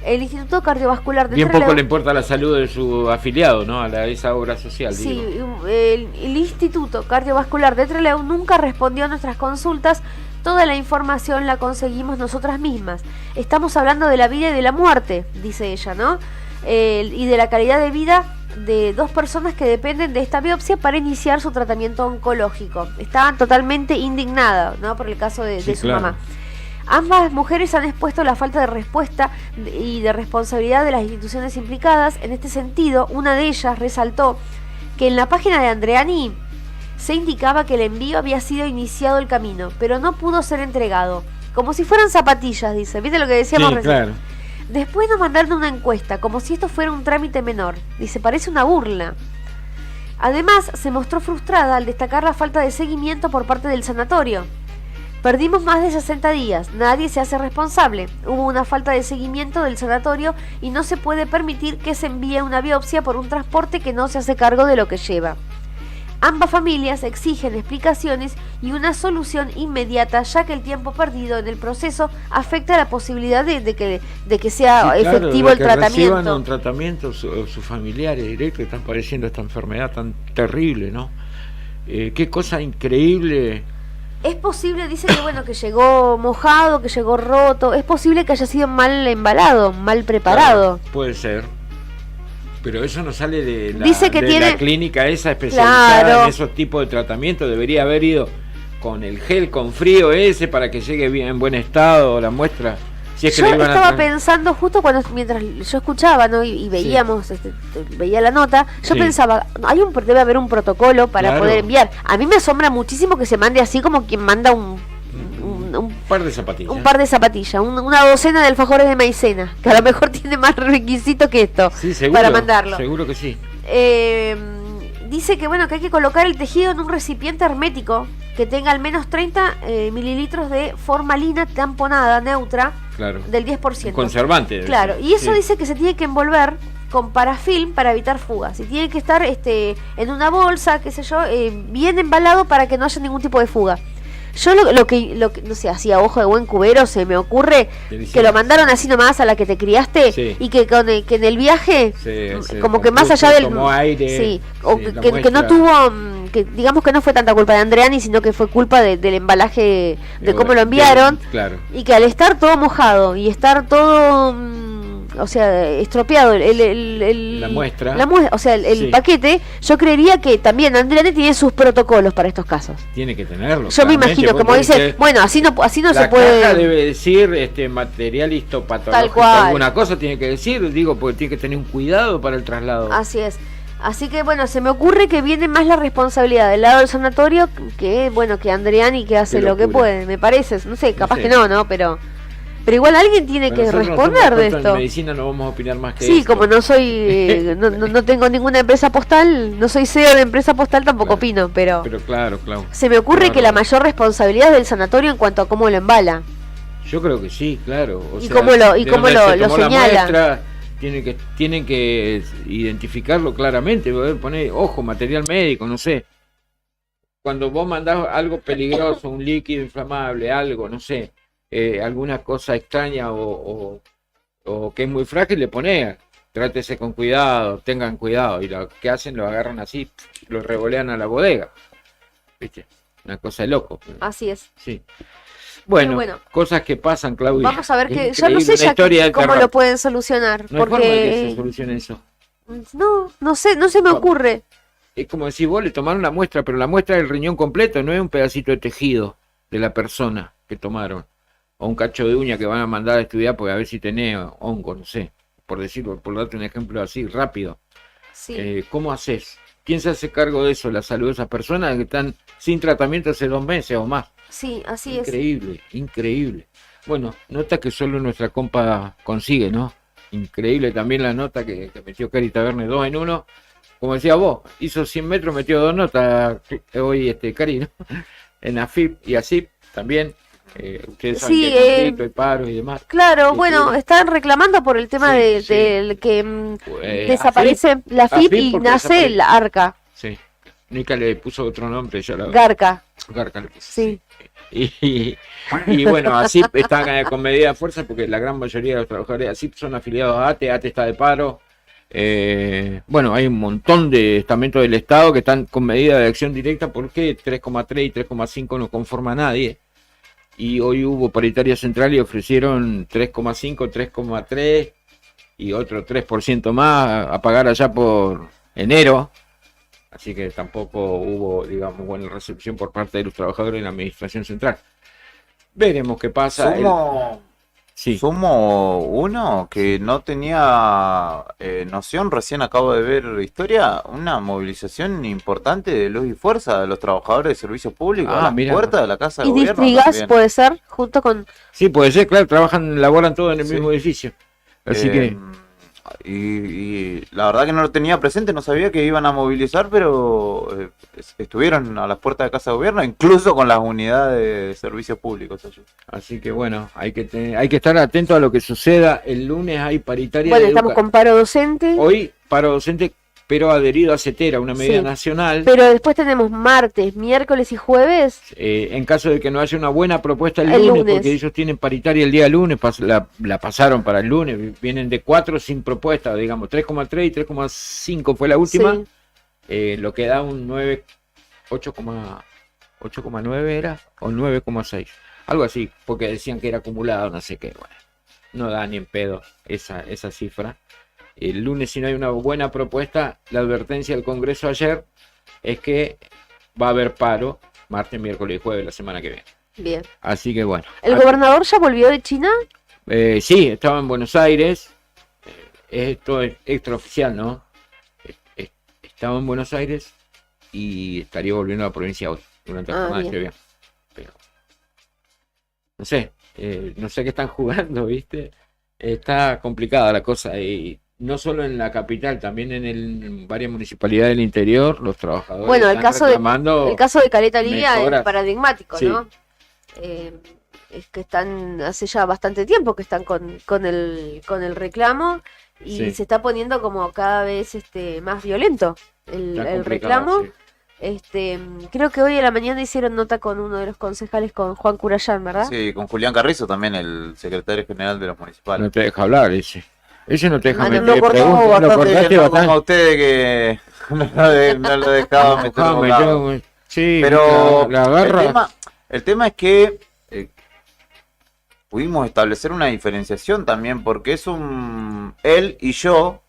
El Instituto Cardiovascular de Bien Trelew, poco le importa la salud de su afiliado, ¿no? A esa obra social. Sí, digo. el Instituto Cardiovascular de Trelew nunca respondió a nuestras consultas. Toda la información la conseguimos nosotras mismas. Estamos hablando de la vida y de la muerte, dice ella, ¿no? Y de la calidad de vida de 2 personas que dependen de esta biopsia para iniciar su tratamiento oncológico. Estaban totalmente indignadas, ¿no? Por el caso de su mamá. Ambas mujeres han expuesto la falta de respuesta y de responsabilidad de las instituciones implicadas. En este sentido, una de ellas resaltó que en la página de Andriani se indicaba que el envío había sido iniciado el camino, pero no pudo ser entregado. Como si fueran zapatillas, dice. ¿Viste lo que decíamos recién? Claro. Después nos mandaron una encuesta, como si esto fuera un trámite menor. Dice, parece una burla. Además, se mostró frustrada al destacar la falta de seguimiento por parte del sanatorio. Perdimos más de 60 días, nadie se hace responsable. Hubo una falta de seguimiento del sanatorio y no se puede permitir que se envíe una biopsia por un transporte que no se hace cargo de lo que lleva. Ambas familias exigen explicaciones y una solución inmediata, ya que el tiempo perdido en el proceso afecta la posibilidad de que sea efectivo el tratamiento. Reciban un tratamiento sus familiares directos, están padeciendo esta enfermedad tan terrible, ¿no? Qué cosa increíble. Es posible, dice que bueno, que llegó mojado, que llegó roto. Es posible que haya sido mal embalado, mal preparado. Claro, puede ser. Pero eso no sale de la clínica esa especializada en esos tipos de tratamientos. Debería haber ido con el gel con frío ese para que llegue bien en buen estado la muestra. Si es que yo estaba pensando justo mientras yo escuchaba, ¿no? y veíamos, veía la nota, yo pensaba, debe haber un protocolo para poder enviar. A mí me asombra muchísimo que se mande así como quien manda un par de zapatillas. Un par de zapatillas, una docena de alfajores de maicena, que a lo mejor tiene más requisito que esto para mandarlo. Seguro que sí. Dice que bueno, que hay que colocar el tejido en un recipiente hermético que tenga al menos 30 mililitros de formalina tamponada neutra del 10%. Conservante. Claro, y eso dice que se tiene que envolver con parafilm para evitar fugas. Y tiene que estar en una bolsa, qué sé yo, bien embalado para que no haya ningún tipo de fuga. Yo lo que no sé, hacía ojo de buen cubero, se me ocurre que lo mandaron así nomás a la que te criaste y que que en el viaje como que más allá del aire, que no tuvo, que digamos que no fue tanta culpa de Andriani, sino que fue culpa del embalaje, de cómo lo enviaron, y que al estar todo mojado y estar todo o sea, estropeado la muestra, o sea, el paquete, yo creería que también Andriani tiene sus protocolos para estos casos. Tiene que tenerlo. Yo me imagino, como dice, bueno, así no se puede. La caja debe decir material histopatológico, alguna cosa tiene que decir, digo, porque tiene que tener un cuidado para el traslado. Así es. Así que bueno, se me ocurre que viene más la responsabilidad del lado del sanatorio que bueno, que Andriani que hace lo que puede, me parece, no sé, capaz que no, pero igual alguien tiene que responder de esto. En medicina no vamos a opinar más que sí, esto. Como no soy, no tengo ninguna empresa postal, no soy CEO de empresa postal, tampoco opino, pero claro. Se me ocurre que la mayor responsabilidad es del sanatorio en cuanto a cómo lo embala. Yo creo que sí, claro. Cómo lo señala. Tienen que identificarlo claramente, poner, ojo, material médico, no sé. Cuando vos mandás algo peligroso, un líquido inflamable, algo, no sé, alguna cosa extraña o que es muy frágil, le ponés, trátese con cuidado, tengan cuidado, y lo que hacen lo agarran así, lo revolean a la bodega, ¿viste? Una cosa de loco. Así es. Sí. Bueno, bueno. cosas que pasan, Claudia. Vamos a ver Es que yo no increíble, sé una ya historia de cómo terror. lo pueden solucionar. No hay forma de que se Porque solucione eso. no sé, no se me ocurre. Es como decir, vos le tomaron la muestra, pero la muestra es el riñón completo, no es un pedacito de tejido de la persona que tomaron. O un cacho de uña que van a mandar a estudiar porque a ver si tenés hongo, no sé. Por decirlo, por darte un ejemplo así, rápido. Sí. ¿Cómo haces? ¿Quién se hace cargo de eso? La salud de esas personas que están sin tratamiento hace 2 meses o más. Sí, así es. Increíble, increíble. Bueno, nota que solo nuestra compa consigue, ¿no? Increíble también la nota que metió Cari Taverne, 2 en 1. Como decía vos, hizo 100 metros, metió 2 notas hoy Cari, ¿no? En AFIP y ASIP también. Ustedes saben Sí, que hay conflicto, hay paro y demás. Claro, bueno, están reclamando por el tema del que desaparece la FIP y porque nace desaparece. la ARCA. Sí. Nica le puso otro nombre, ya la... Garca. Garca le puso. Sí. Y bueno, ASIP está con medida de fuerza porque la gran mayoría de los trabajadores de ASIP son afiliados a ATE está de paro. Bueno, hay un montón de estamentos del Estado que están con medida de acción directa porque 3,3 y 3,5 no conforma a nadie. Y hoy hubo paritaria central y ofrecieron 3,5, 3,3 y otro 3% más a pagar allá por enero. Así que tampoco hubo, digamos, buena recepción por parte de los trabajadores en la administración central. Veremos qué pasa. Sumo uno que no tenía noción, recién acabo de ver historia, una movilización importante de Luz y Fuerza de los trabajadores de servicios públicos a las puertas de la Casa de Y Gobierno. Distrigas también. puede ser, junto con... Sí, puede ser, claro, laboran todos en el mismo edificio. Así que... Y la verdad que no lo tenía presente, no sabía que iban a movilizar, pero estuvieron a las puertas de Casa de Gobierno, incluso con las unidades de servicios públicos allí. Así que bueno, hay que estar atento a lo que suceda. El lunes hay paritaria Bueno, de estamos con paro docente. Hoy paro docente, pero adherido a CETERA, una medida Sí. nacional. Pero después tenemos martes, miércoles y jueves. En caso de que no haya una buena propuesta el El lunes, lunes. porque ellos tienen paritaria el día lunes, la pasaron para el lunes, vienen de 4 sin propuesta, digamos 3,3 y 3,5 fue la última, lo que da un 8,9 era, o 9,6, algo así, porque decían que era acumulado, no sé qué, bueno, no da ni en pedo esa cifra. El lunes, si no hay una buena propuesta, la advertencia del Congreso ayer es que va a haber paro martes, miércoles y jueves la semana que viene. Bien. Así que bueno. ¿El gobernador ya volvió de China? Sí, estaba en Buenos Aires. Esto es extraoficial, ¿no? Estaba en Buenos Aires y estaría volviendo a la provincia hoy, durante la jornada de este viernes. Pero no sé qué están jugando, ¿viste? Está complicada la cosa y no solo en la capital, también en varias municipalidades del interior, los trabajadores Bueno, el están reclamando caso de Caleta Olivia mejoras. es paradigmático, Sí. ¿no? Es que están, hace ya bastante tiempo que están con el reclamo y Sí. se está poniendo como cada vez más violento el Está complicado, reclamo. sí. Creo que hoy a la mañana hicieron nota con uno de los concejales, con Juan Curayán, ¿verdad? Sí, con Julián Carrizo también, el secretario general de los municipales. No te deja hablar ese. Ese no te deja Ah, meter lo cortamos preguntas, lo bastante, cortaste no bastante. como a ustedes que no lo dejaba meter Ah, bocado. sí, Pero la agarra. el tema es que pudimos establecer una diferenciación también, porque es él y yo,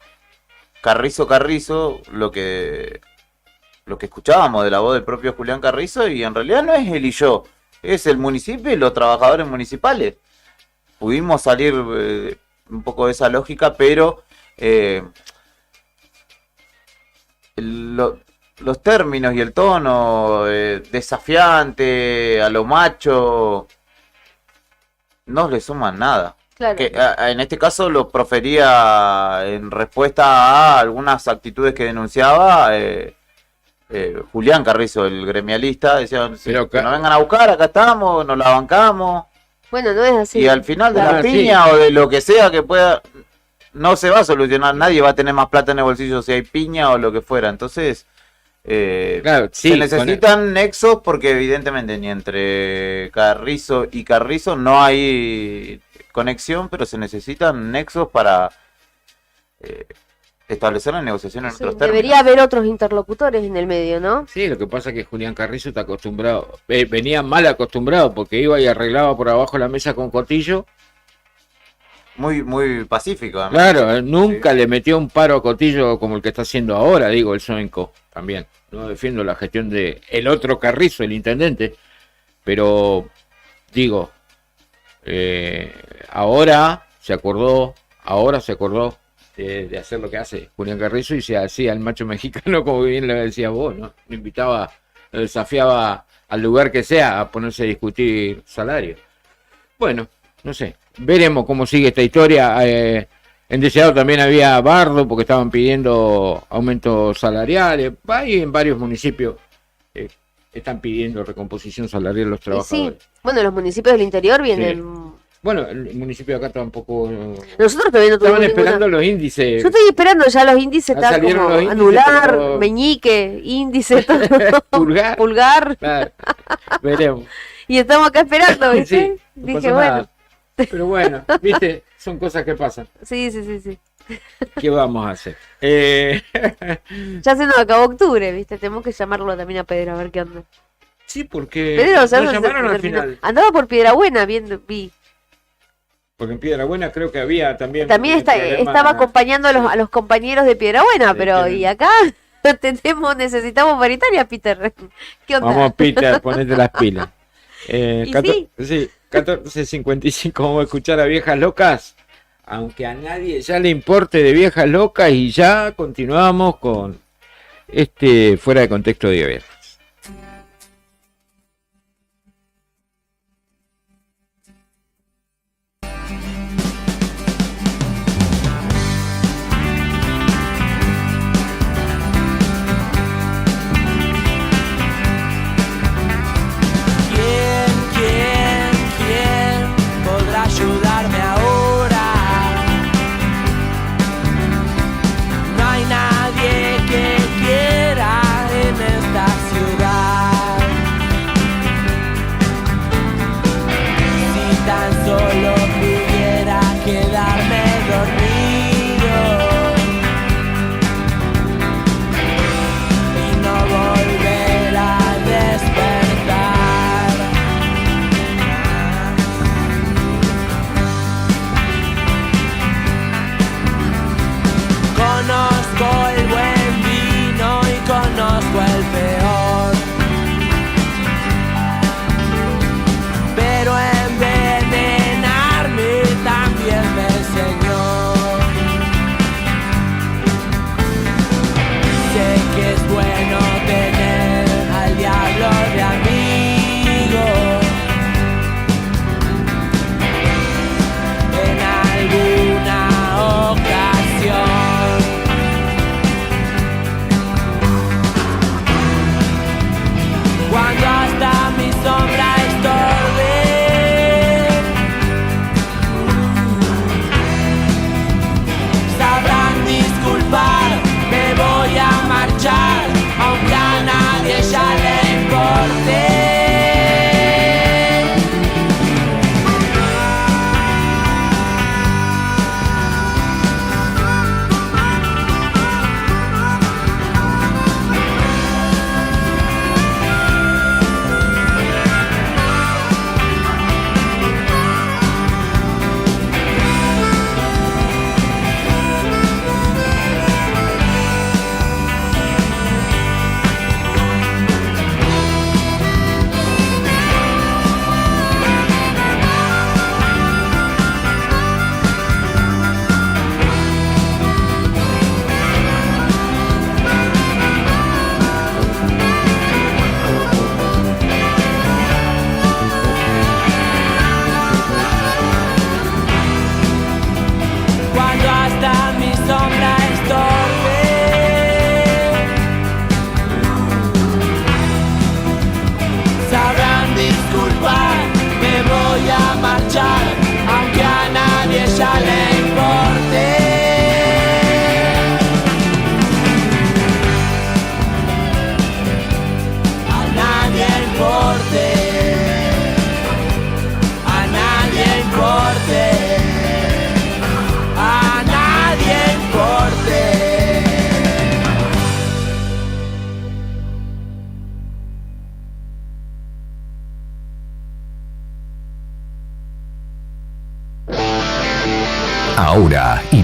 Carrizo, lo que escuchábamos de la voz del propio Julián Carrizo, y en realidad no es él y yo, es el municipio y los trabajadores municipales. Pudimos salir un poco de esa lógica, pero los términos y el tono desafiante a lo macho no le suman nada. Claro. Que, en este caso lo profería en respuesta a algunas actitudes que denunciaba Julián Carrizo, el gremialista. Decía, que nos vengan a buscar, acá estamos, nos la bancamos. Bueno, no es así. Y al final de Claro, la piña o de lo que sea que pueda, no se va a solucionar. Nadie va a tener más plata en el bolsillo si hay piña o lo que fuera. Entonces, claro, sí, se necesitan nexos, porque evidentemente ni entre Carrizo y Carrizo no hay conexión, pero se necesitan nexos para establecer la negociación en Sí, otros términos. debería haber otros interlocutores en el medio, ¿no? Sí, lo que pasa es que Julián Carrizo está acostumbrado, venía mal acostumbrado porque iba y arreglaba por abajo la mesa con Cotillo. Muy pacífico. Además. Claro, nunca le metió un paro a Cotillo como el que está haciendo ahora, digo, el Soenco también. No defiendo la gestión de el otro Carrizo, el intendente, pero digo, ahora se acordó de hacer lo que hace Julián Carrizo y se hacía el macho mexicano, como bien lo decías vos, ¿no? Lo invitaba, lo desafiaba al lugar que sea a ponerse a discutir salario. Bueno, no sé, veremos cómo sigue esta historia. En Deseado también había bardo porque estaban pidiendo aumentos salariales. Ahí en varios municipios están pidiendo recomposición salarial a los trabajadores. Sí, bueno, los municipios del interior vienen... Sí. Bueno, el municipio de acá tampoco... Nosotros todavía no tuvimos estaban esperando ninguna... los índices. Yo estoy esperando ya los índices, Ya están salieron como los índices, anular, pero- meñique, índice, todo. Pulgar. Pulgar. Claro, veremos. Y estamos acá esperando, ¿viste? Sí, no Dije, pasa bueno. nada. Pero bueno, viste, son cosas que pasan. Sí. ¿Qué vamos a hacer? Ya se nos acabó octubre, ¿viste? Tenemos que llamarlo también a Pedro a ver qué onda. Sí, porque Pedro, nos ¿sabes? llamaron al final. Andaba por Piedrabuena vi. Porque en Piedrabuena creo que había también... También estaba acompañando a los compañeros de Piedrabuena, pero ¿y acá? Necesitamos paritaria, Peter. ¿Qué onda? Vamos, Peter, ponete las pilas. ¿Y sí, 14:55, vamos a escuchar a Viejas Locas. Aunque a nadie ya le importe de Viejas Locas, y ya continuamos con Fuera de Contexto de Viernes. ¿Quién podrá ayudarme ahora? No hay nadie que quiera en esta ciudad.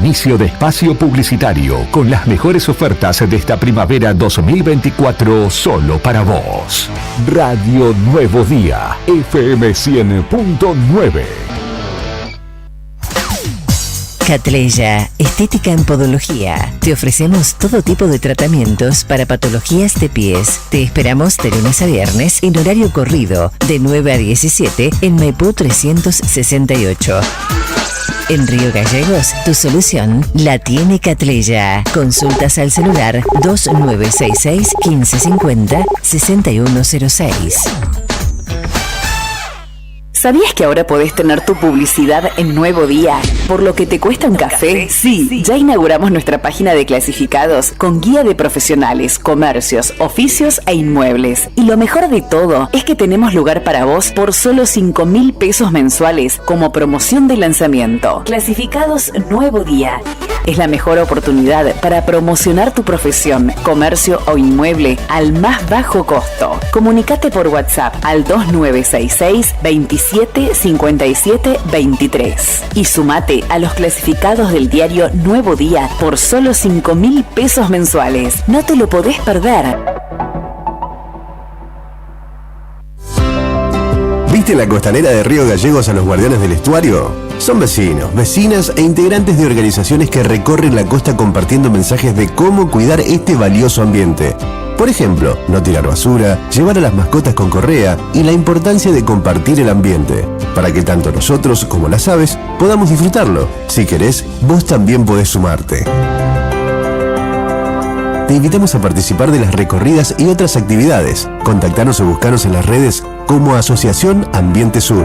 Inicio de espacio publicitario con las mejores ofertas de esta primavera 2024 solo para vos. Radio Nuevo Día, FM 100.9. Catleya, estética en podología. Te ofrecemos todo tipo de tratamientos para patologías de pies. Te esperamos de lunes a viernes en horario corrido, de 9 a 17 en Maipú 368. En Río Gallegos, tu solución la tiene Catleya. Consultas al celular 2966 1550 6106. ¿Sabías que ahora podés tener tu publicidad en Nuevo Día? ¿Por lo que te cuesta un café? Sí, ya inauguramos nuestra página de clasificados con guía de profesionales, comercios, oficios e inmuebles. Y lo mejor de todo es que tenemos lugar para vos por solo 5.000 pesos mensuales como promoción de lanzamiento. Clasificados Nuevo Día. Es la mejor oportunidad para promocionar tu profesión, comercio o inmueble al más bajo costo. Comunicate por WhatsApp al 2966 27 57 23 y sumate a los clasificados del diario Nuevo Día por solo 5.000 pesos mensuales. No te lo podés perder. ¿Viste la costanera de Río Gallegos a los Guardianes del Estuario? Son vecinos, vecinas e integrantes de organizaciones que recorren la costa compartiendo mensajes de cómo cuidar este valioso ambiente. Por ejemplo, no tirar basura, llevar a las mascotas con correa y la importancia de compartir el ambiente, para que tanto nosotros como las aves podamos disfrutarlo. Si querés, vos también podés sumarte. Te invitamos a participar de las recorridas y otras actividades. Contactanos o buscanos en las redes como Asociación Ambiente Sur.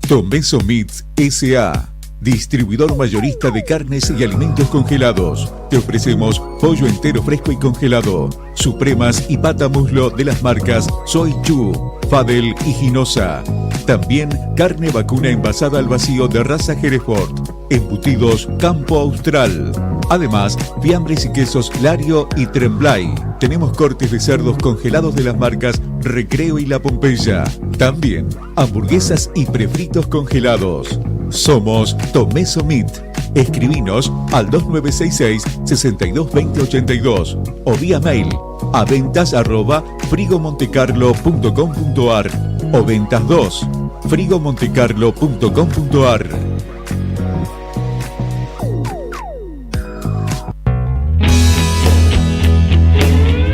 Tomeso Meats S.A., distribuidor mayorista de carnes y alimentos congelados. Te ofrecemos pollo entero fresco y congelado, supremas y pata muslo de las marcas Soy Chu, Fadel y Ginosa. También carne vacuna envasada al vacío de raza Hereford, embutidos Campo Austral. Además, fiambres y quesos Lario y Tremblay. Tenemos cortes de cerdos congelados de las marcas Recreo y La Pompeya. También hamburguesas y prefritos congelados. Somos Tomeso Meat. Escribinos al 2966 622082 o vía mail a ventas@frigomontecarlo.com.ar o ventas2 frigomontecarlo.com.ar.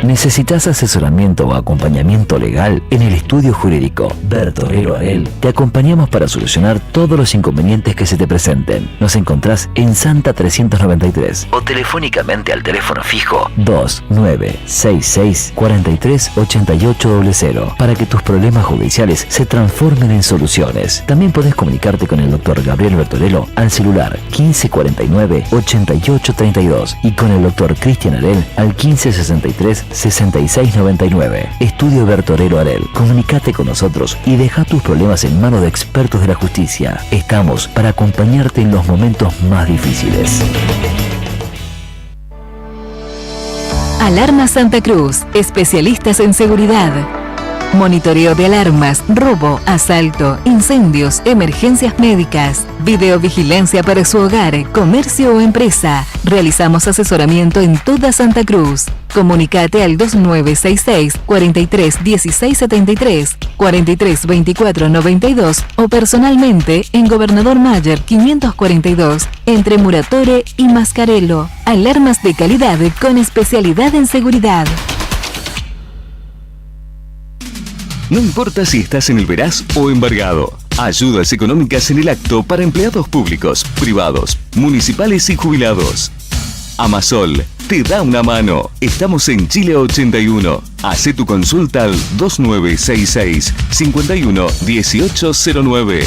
¿Necesitas asesoramiento o acompañamiento legal? En el estudio jurídico Bertorero Arel te acompañamos para solucionar todos los inconvenientes que se te presenten. Nos encontrás en Santa 393 o telefónicamente al teléfono fijo 2966 438800 para que tus problemas judiciales se transformen en soluciones. También podés comunicarte con el doctor Gabriel Bertorello al celular 1549 8832 y con el doctor Cristian Arel al 1563 6699. Estudio Bertorero Arel. Comunicate con nosotros y deja tus problemas en manos de expertos de la justicia. Estamos para acompañarte en los momentos más difíciles. Alarma Santa Cruz, especialistas en seguridad. Monitoreo de alarmas, robo, asalto, incendios, emergencias médicas, videovigilancia para su hogar, comercio o empresa. Realizamos asesoramiento en toda Santa Cruz. Comunicate al 2966 43 16 73, 43 24 92 o personalmente en Gobernador Mayer 542 entre Muratore y Mascarello. Alarmas de calidad con especialidad en seguridad. No importa si estás en el Veraz o embargado. Ayudas económicas en el acto para empleados públicos, privados, municipales y jubilados. Amasol te da una mano. Estamos en Chile 81. Hacé tu consulta al 2966 51 1809.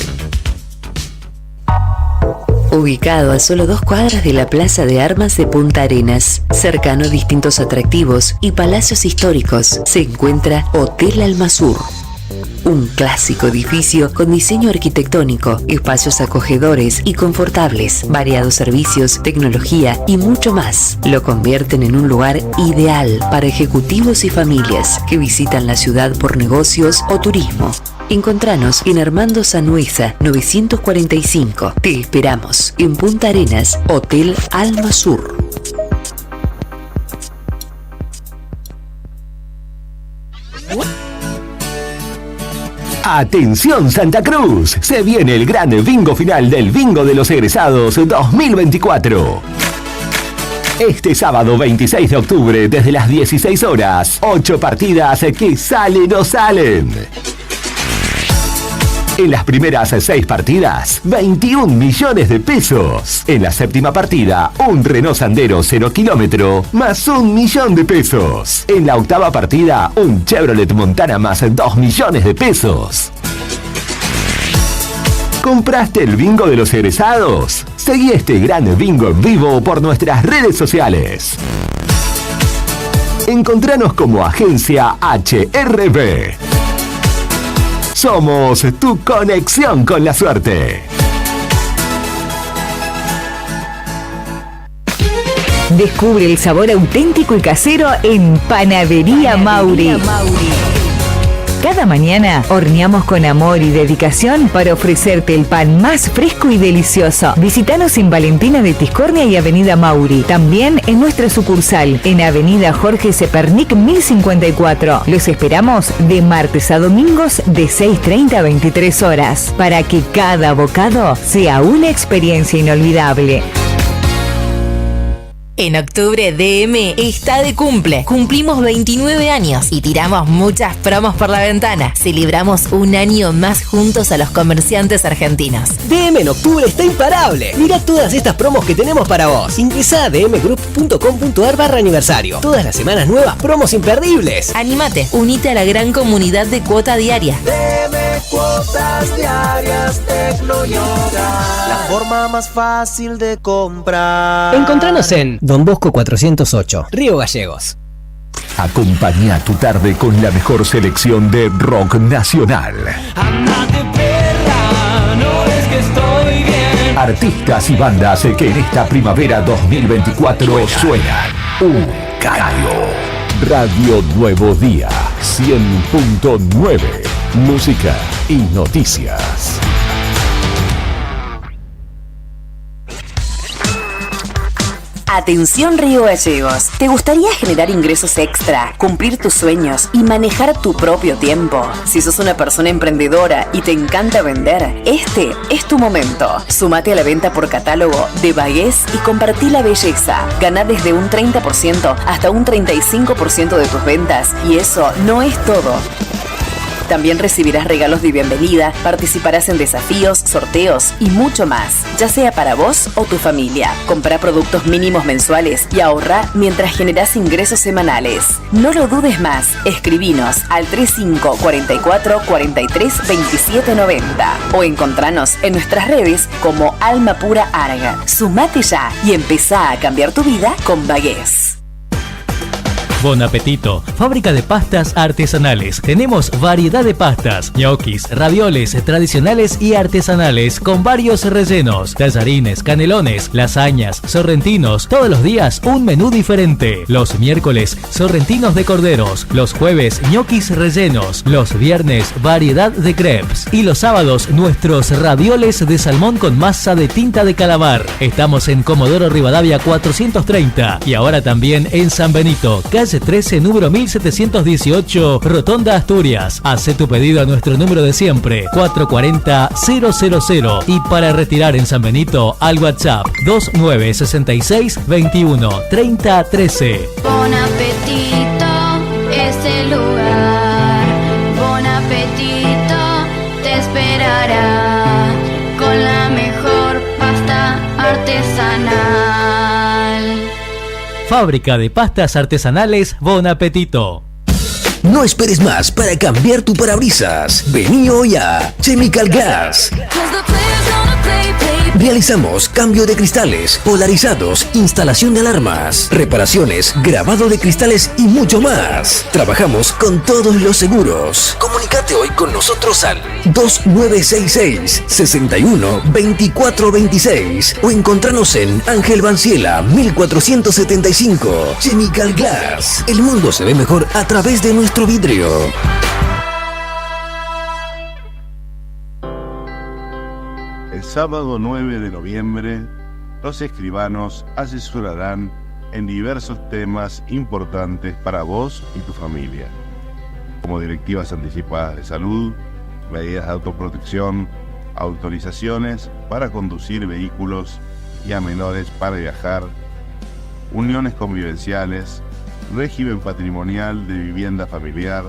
Ubicado a solo 2 cuadras de la Plaza de Armas de Punta Arenas, cercano a distintos atractivos y palacios históricos, se encuentra Hotel Almasur. Un clásico edificio con diseño arquitectónico, espacios acogedores y confortables, variados servicios, tecnología y mucho más. Lo convierten en un lugar ideal para ejecutivos y familias que visitan la ciudad por negocios o turismo. Encontranos en Armando Sanhueza 945. Te esperamos en Punta Arenas, Hotel Alma Sur. Atención Santa Cruz, se viene el gran bingo final del Bingo de los Egresados 2024. Este sábado 26 de octubre desde las 16 horas, 8 partidas que salen o salen. En las primeras 6 partidas, 21 millones de pesos. En la séptima partida, un Renault Sandero 0 kilómetro más 1 millón de pesos. En la octava partida, un Chevrolet Montana más 2 millones de pesos. ¿Compraste el bingo de los egresados? Seguí este gran bingo en vivo por nuestras redes sociales. Encontranos como Agencia HRB. Somos tu conexión con la suerte. Descubre el sabor auténtico y casero en Panadería Mauri. Cada mañana horneamos con amor y dedicación para ofrecerte el pan más fresco y delicioso. Visítanos en Valentina de Tiscornia y Avenida Mauri. También en nuestra sucursal, en Avenida Jorge Cepernic 1054. Los esperamos de martes a domingos de 6:30 a 23 horas para que cada bocado sea una experiencia inolvidable. En octubre DM está de cumple. Cumplimos 29 años y tiramos muchas promos por la ventana. Celebramos un año más juntos a los comerciantes argentinos. DM en octubre está imparable. Mirá todas estas promos que tenemos para vos. Ingresá a dmgroup.com.ar/aniversario. Todas las semanas nuevas promos imperdibles. Anímate, unite a la gran comunidad de Cuota Diaria. DM Cuotas Diarias Tecnoyoga. La forma más fácil de comprar. Encontranos en Don Bosco 408, Río Gallegos. Acompaña tu tarde con la mejor selección de rock nacional. Andate perra, no es que estoy bien. Artistas y bandas que en esta primavera 2024 suenan. Callo. Radio Nuevo Día 100.9. Música y noticias. Atención Río Gallegos, ¿te gustaría generar ingresos extra, cumplir tus sueños y manejar tu propio tiempo? Si sos una persona emprendedora y te encanta vender, este es tu momento. Sumate a la venta por catálogo de Bagués y compartí la belleza. Ganá desde un 30% hasta un 35% de tus ventas y eso no es todo. También recibirás regalos de bienvenida, participarás en desafíos, sorteos y mucho más, ya sea para vos o tu familia. Comprá productos mínimos mensuales y ahorrá mientras generás ingresos semanales. No lo dudes más, escribinos al 3544 43 27 90 o encontranos en nuestras redes como Alma Pura Arga. Sumate ya y empezá a cambiar tu vida con Bagués. Bon Apetito, fábrica de pastas artesanales. Tenemos variedad de pastas, ñoquis, ravioles tradicionales y artesanales con varios rellenos, tallarines, canelones, lasañas, sorrentinos. Todos los días un menú diferente. Los miércoles, sorrentinos de corderos. Los jueves, ñoquis rellenos. Los viernes, variedad de crepes. Y los sábados, nuestros ravioles de salmón con masa de tinta de calamar. Estamos en Comodoro Rivadavia 430 y ahora también en San Benito, calle 13, número 1718, Rotonda Asturias. Hace tu pedido a nuestro número de siempre, 440-000. Y para retirar en San Benito, al WhatsApp 2966 21 30 13. Bon Apetito es el lugar. Bon Apetito te esperará con la mejor pasta artesanal. Fábrica de pastas artesanales Bon Apetito. No esperes más para cambiar tu parabrisas. Vení hoy a Chemical Glass. Realizamos cambio de cristales, polarizados, instalación de alarmas, reparaciones, grabado de cristales y mucho más. Trabajamos con todos los seguros. Comunicate hoy con nosotros al 2966 61 24 26 o encontranos en Ángel Banciela 1475. Chemical Glass. El mundo se ve mejor a través de nuestro vidrio. sábado 9 de noviembre, los escribanos asesorarán en diversos temas importantes para vos y tu familia, como directivas anticipadas de salud, medidas de autoprotección, autorizaciones para conducir vehículos y a menores para viajar, uniones convivenciales, régimen patrimonial de vivienda familiar,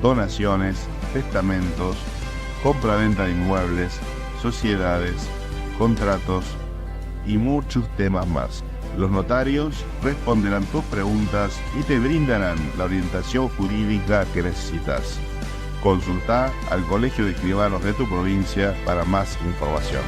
donaciones, testamentos, compra-venta de inmuebles, sociedades, contratos y muchos temas más. Los notarios responderán tus preguntas y te brindarán la orientación jurídica que necesitas. Consulta al Colegio de Escribanos de tu provincia para más información.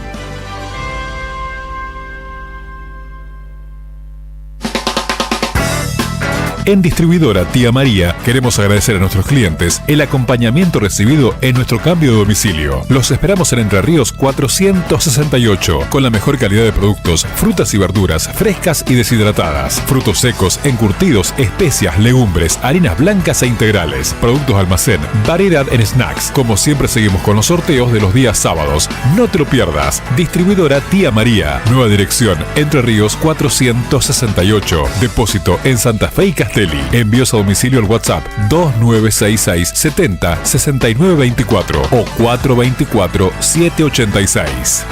En Distribuidora Tía María queremos agradecer a nuestros clientes el acompañamiento recibido en nuestro cambio de domicilio. Los esperamos en Entre Ríos 468 con la mejor calidad de productos, frutas y verduras frescas y deshidratadas, frutos secos, encurtidos, especias, legumbres, harinas blancas e integrales, productos almacén, variedad en snacks. Como siempre seguimos con los sorteos de los días sábados. No te lo pierdas. Distribuidora Tía María. Nueva dirección Entre Ríos 468. Depósito en Santa Fe y Castelli. Envíos a domicilio al WhatsApp 2966 70 69 24 o 424 786.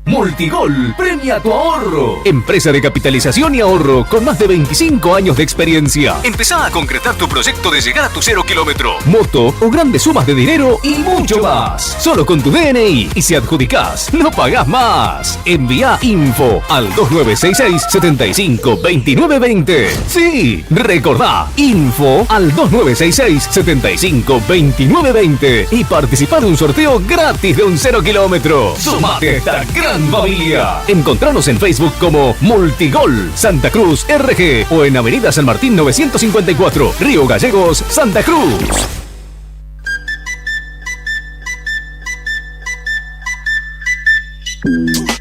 Multigol premia tu ahorro. Empresa de capitalización y ahorro con más de 25 años de experiencia. Empezá a concretar tu proyecto de llegar a tu 0 kilómetro, moto o grandes sumas de dinero y mucho más. Solo con tu DNI, y si adjudicás, no pagás más. Envía info al 2966 75 29 20. Sí, recordá, info al 2966 75 29 20 y participá de un sorteo gratis de un 0 kilómetro. Sumate a esta gran familia. Encontranos en Facebook como Multigol Santa Cruz RG o en Avenida San Martín 954, Río Gallegos, Santa Cruz.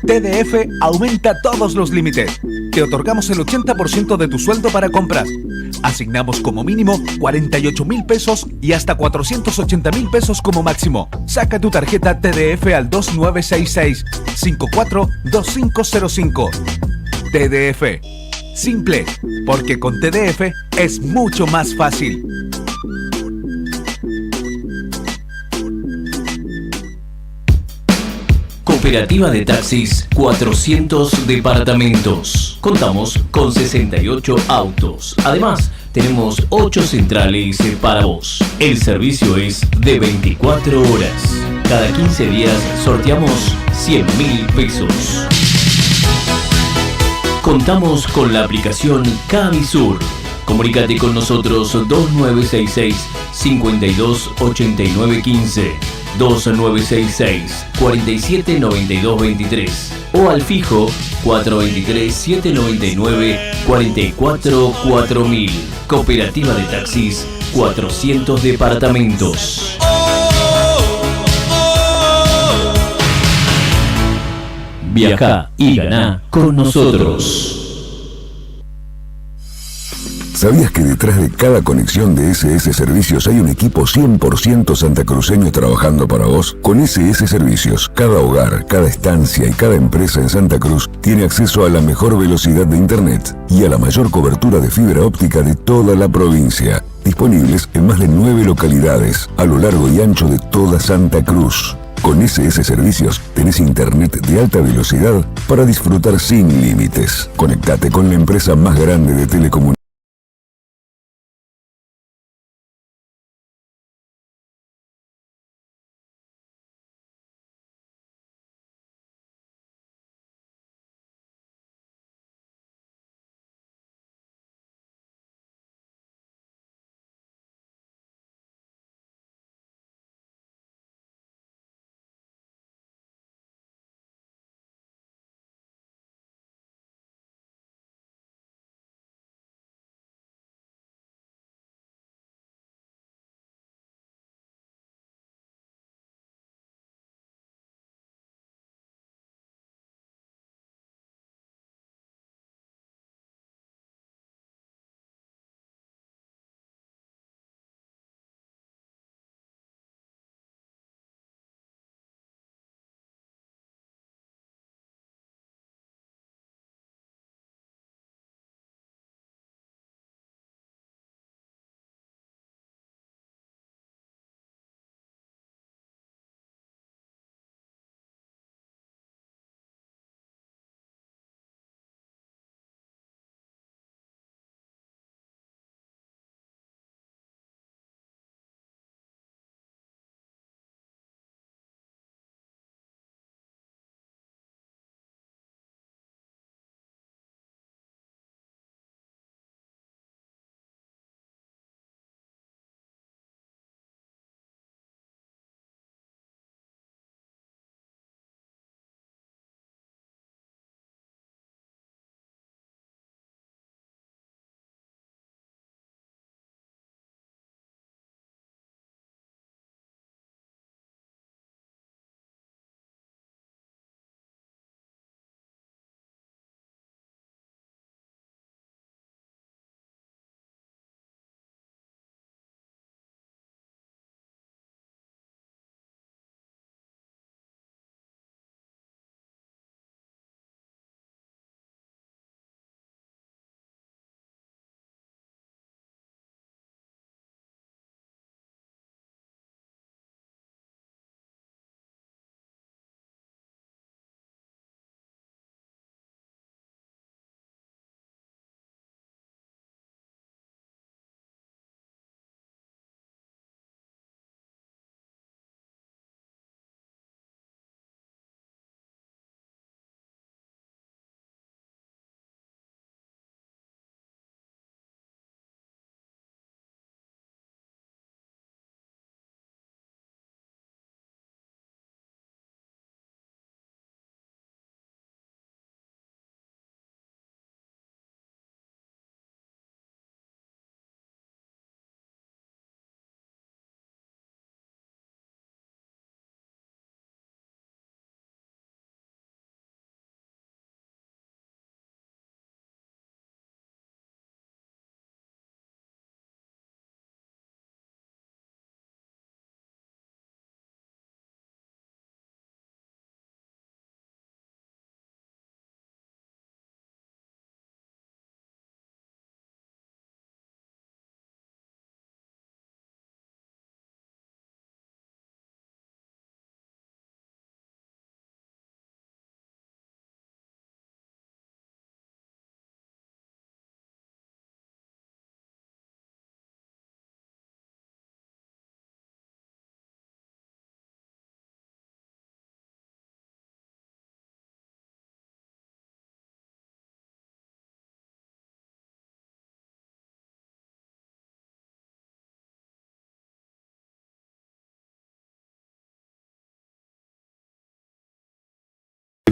TDF aumenta todos los límites. Te otorgamos el 80% de tu sueldo para compras. Asignamos como mínimo 48.000 pesos y hasta 480.000 pesos como máximo. Saca tu tarjeta TDF al 2966 542505. TDF. Simple, porque con TDF es mucho más fácil. Cooperativa de Taxis 400 departamentos. Contamos con 68 autos. Además, tenemos 8 centrales para vos. El servicio es de 24 horas. Cada 15 días sorteamos 100.000 pesos. Contamos con la aplicación Cabisur. Comunícate con nosotros 2966 528915, 2966 479223 o al fijo 423 799 444000. Cooperativa de Taxis 400 departamentos. Viaja y ganá con nosotros. ¿Sabías que detrás de cada conexión de SS Servicios hay un equipo 100% santacruceño trabajando para vos? Con SS Servicios, cada hogar, cada estancia y cada empresa en Santa Cruz tiene acceso a la mejor velocidad de Internet y a la mayor cobertura de fibra óptica de toda la provincia. Disponibles en más de 9 localidades a lo largo y ancho de toda Santa Cruz. Con SS Servicios tenés internet de alta velocidad para disfrutar sin límites. Conectate con la empresa más grande de telecomunicaciones.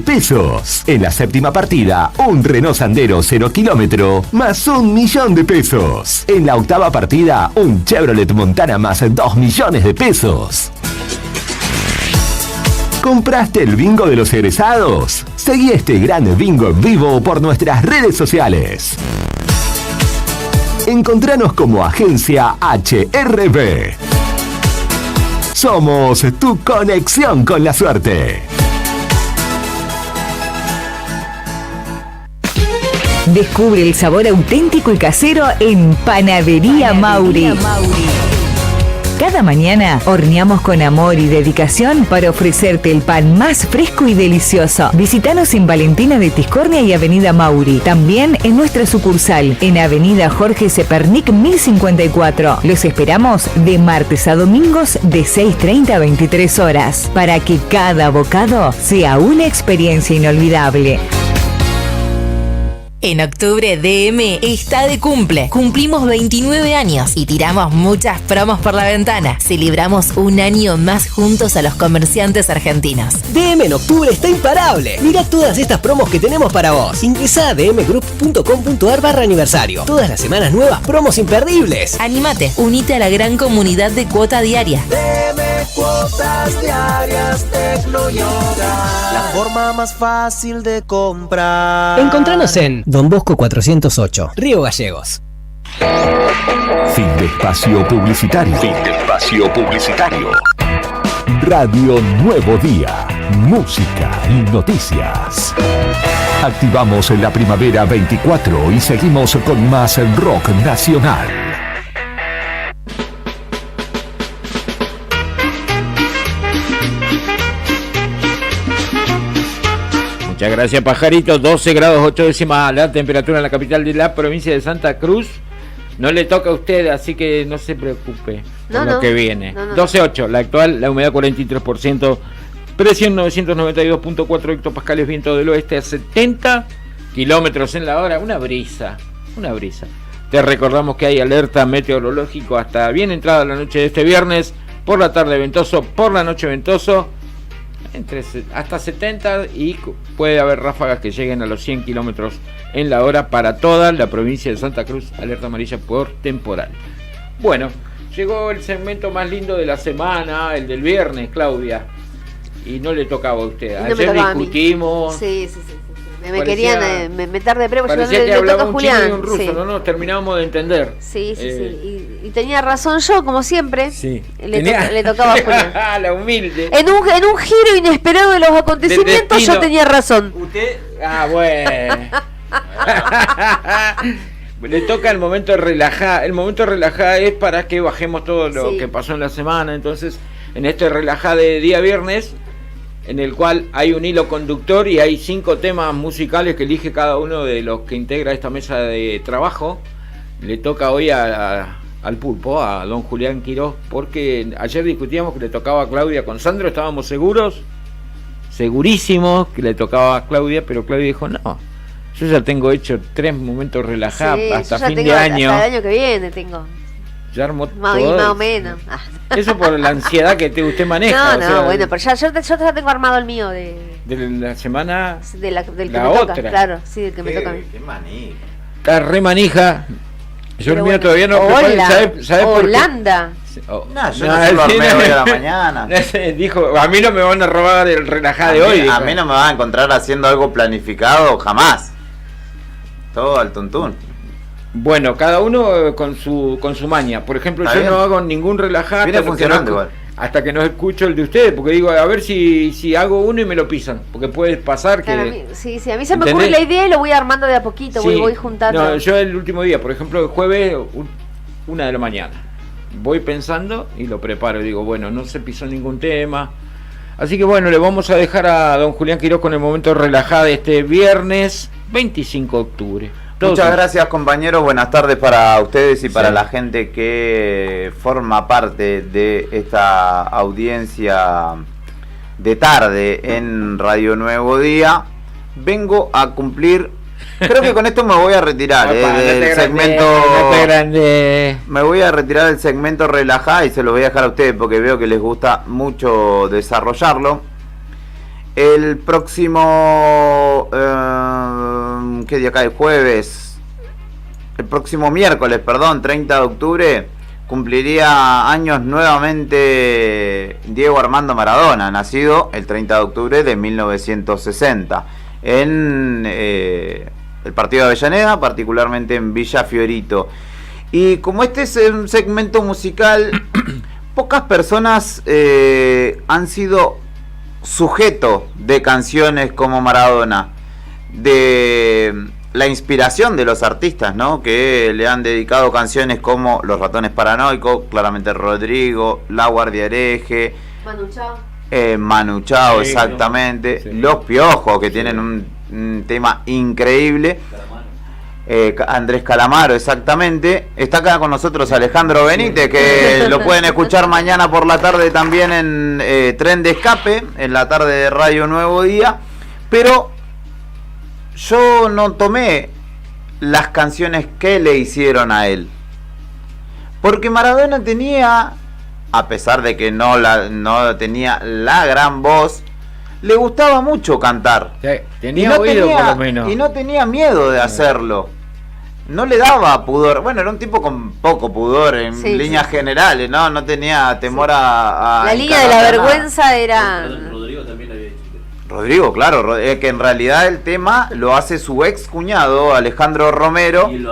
pesos. En la séptima partida, un Renault Sandero 0 kilómetro más 1 millón de pesos. En la octava partida, un Chevrolet Montana más 2 millones de pesos. ¿Compraste el bingo de los egresados? Seguí este gran bingo en vivo por nuestras redes sociales. Encontranos como Agencia HRB. Somos tu conexión con la suerte. Descubre el sabor auténtico y casero en Panadería Mauri. Cada mañana horneamos con amor y dedicación para ofrecerte el pan más fresco y delicioso. Visítanos en Valentina de Tiscornia y Avenida Mauri. También en nuestra sucursal, en Avenida Jorge Zepernik 1054. Los esperamos de martes a domingos de 6:30 a 23 horas para que cada bocado sea una experiencia inolvidable. En octubre DM está de cumple. Cumplimos 29 años y tiramos muchas promos por la ventana. Celebramos un año más juntos a los comerciantes argentinos. DM en octubre está imparable. Mirá todas estas promos que tenemos para vos. Ingresá a dmgroup.com.ar/aniversario. Todas las semanas nuevas promos imperdibles. Anímate, unite a la gran comunidad de Cuota Diaria. DM Cuotas Diarias Tecnoyoga. La forma más fácil de comprar. Encontranos en Don Bosco 408, Río Gallegos. Fin de espacio publicitario. Fin de espacio publicitario. Radio Nuevo Día. Música y noticias. Activamos en la primavera 24 y seguimos con más rock nacional. Muchas gracias, Pajarito. 12 grados 8 décimas la temperatura en la capital de la provincia de Santa Cruz. No le toca a usted, así que no se preocupe por lo que viene. 12.8, la actual, la humedad 43%, presión 992.4 hectopascales, viento del oeste a 70 kilómetros en la hora. Una brisa. Te recordamos que hay alerta meteorológico hasta bien entrada la noche de este viernes. Por la tarde ventoso, por la noche ventoso. Hasta 70 y puede haber ráfagas que lleguen a los 100 kilómetros en la hora para toda la provincia de Santa Cruz. Alerta amarilla por temporal. Bueno, llegó el segmento más lindo de la semana, el del viernes, Claudia. Y no le tocaba a usted. Ayer discutimos. Sí. Me querían meter de pre, porque parecía yo que le hablaba toca a un Julián. chino y un ruso, no terminábamos de entender. Sí. Y tenía razón yo, como siempre. Sí. Le tocaba a Julián. La humilde. En un giro inesperado de los acontecimientos yo tenía razón. Usted, bueno. Le toca el momento de relajar. El momento de relajar es para que bajemos todo lo que pasó en la semana. Entonces, en este relajar de día viernes, en el cual hay un hilo conductor y hay 5 temas musicales que elige cada uno de los que integra esta mesa de trabajo. Le toca hoy al pulpo, a don Julián Quirós, porque ayer discutíamos que le tocaba a Claudia con Sandro, estábamos segurísimos que le tocaba a Claudia, pero Claudia dijo, no, yo ya tengo hecho 3 momentos relajados hasta fin de año. Hasta el año que viene tengo. Ya armó más o menos. Eso por la ansiedad que usted maneja. Bueno, pero yo ya tengo armado el mío de la semana. Del que me otra. toca, claro, sí, del que me toca a mí. Qué manija. Está re manija. Yo el mío todavía no. ¿Sabe Holanda. Yo no se lo armé hoy a la mañana. Dijo, a mí no me van a robar el relajado de hoy. A mí no me van a encontrar haciendo algo planificado jamás. Todo al tuntún. Bueno, cada uno con su maña. Por ejemplo, yo no hago ningún relajado. Viene funcionando igual. Hasta que no escucho el de ustedes, porque digo, a ver si hago uno y me lo pisan, porque puede pasar que... Claro, a mí se me ocurre la idea y lo voy armando de a poquito, voy juntando. No, yo el último día, por ejemplo, el jueves, 1 de la mañana, voy pensando y lo preparo, digo, bueno, no se pisó ningún tema. Así que bueno, le vamos a dejar a don Julián Quirós con el momento relajado de este viernes 25 de octubre. Muchas gracias, compañeros. Buenas tardes para ustedes y para la gente que forma parte de esta audiencia de tarde en Radio Nuevo Día. Vengo a cumplir... Creo que con esto me voy a retirar del segmento... Me voy a retirar del segmento relajado y se lo voy a dejar a ustedes porque veo que les gusta mucho desarrollarlo. El próximo... ¿qué día cae? Jueves. El próximo miércoles, perdón, 30 de octubre, cumpliría años nuevamente Diego Armando Maradona, nacido el 30 de octubre de 1960, en el partido de Avellaneda, particularmente en Villa Fiorito. Y como este es un segmento musical, pocas personas han sido sujeto de canciones como Maradona, de la inspiración de los artistas, ¿no? Que le han dedicado canciones como Los Ratones Paranoicos, claramente Rodrigo, La Guardia Hereje, Manu Chao. Manu Chao, Sí, exactamente, sí. Los Piojos, que tienen un tema increíble. Andrés Calamaro, exactamente. Está acá con nosotros Alejandro Benítez, que lo pueden escuchar mañana por la tarde también en Tren de Escape, en la tarde de Radio Nuevo Día. Pero yo no tomé las canciones que le hicieron a él, porque Maradona tenía, a pesar de que no tenía la gran voz, le gustaba mucho cantar. Sí, tenía oído por lo menos. Y no tenía miedo de hacerlo. No le daba pudor. Bueno, era un tipo con poco pudor en líneas generales, ¿no? No tenía temor a la línea de la vergüenza era... Rodrigo también había hecho. Rodrigo, claro, que en realidad el tema lo hace su ex cuñado, Alejandro Romero. Y le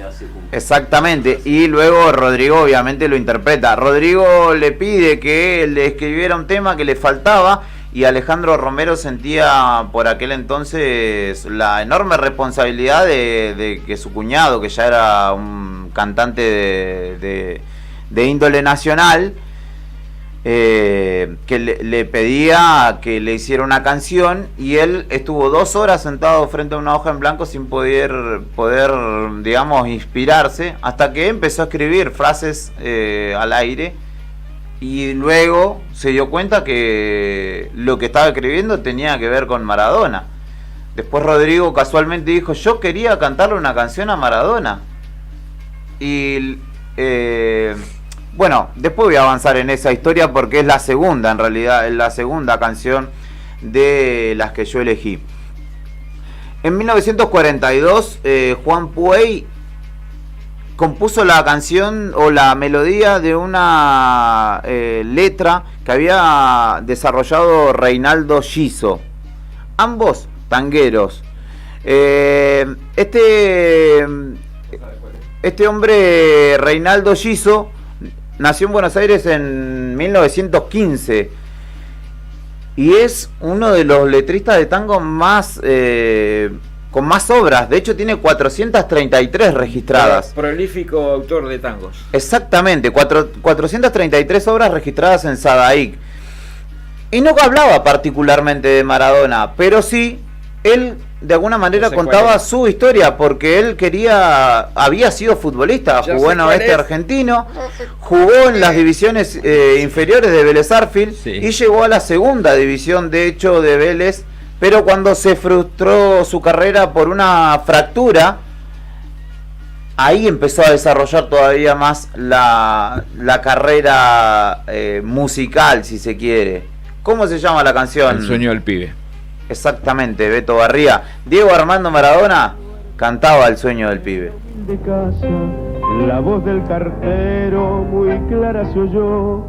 hace Exactamente, y luego Rodrigo obviamente lo interpreta. Rodrigo le pide que le escribiera un tema que le faltaba, y Alejandro Romero sentía por aquel entonces la enorme responsabilidad de que su cuñado, que ya era un cantante de índole nacional, que le pedía que le hiciera una canción, y él estuvo 2 horas sentado frente a una hoja en blanco sin poder digamos, inspirarse, hasta que empezó a escribir frases al aire, y luego se dio cuenta que lo que estaba escribiendo tenía que ver con Maradona. Después Rodrigo casualmente dijo: yo quería cantarle una canción a Maradona. Y bueno, después voy a avanzar en esa historia porque es la segunda, en realidad, es la segunda canción de las que yo elegí. En 1942, Juan Puey compuso la canción o la melodía de una letra que había desarrollado Reinaldo Gizzo. Ambos tangueros. Este hombre, Reinaldo Gizzo, nació en Buenos Aires en 1915 y es uno de los letristas de tango más con más obras. De hecho tiene 433 registradas. Prolífico autor de tangos. Exactamente, 433 obras registradas en Sadaic. Y no hablaba particularmente de Maradona, pero sí, él de alguna manera contaba su historia, porque él había sido futbolista, jugó en Oeste Argentino, jugó en las divisiones inferiores de Vélez Sarsfield, y llegó a la segunda división, de hecho, de Vélez, pero cuando se frustró su carrera por una fractura, ahí empezó a desarrollar todavía más la carrera musical, si se quiere. ¿Cómo se llama la canción? El sueño del pibe. Exactamente, Beto Barría. Diego Armando Maradona cantaba El sueño del pibe. De casa, la voz del cartero muy clara se oyó,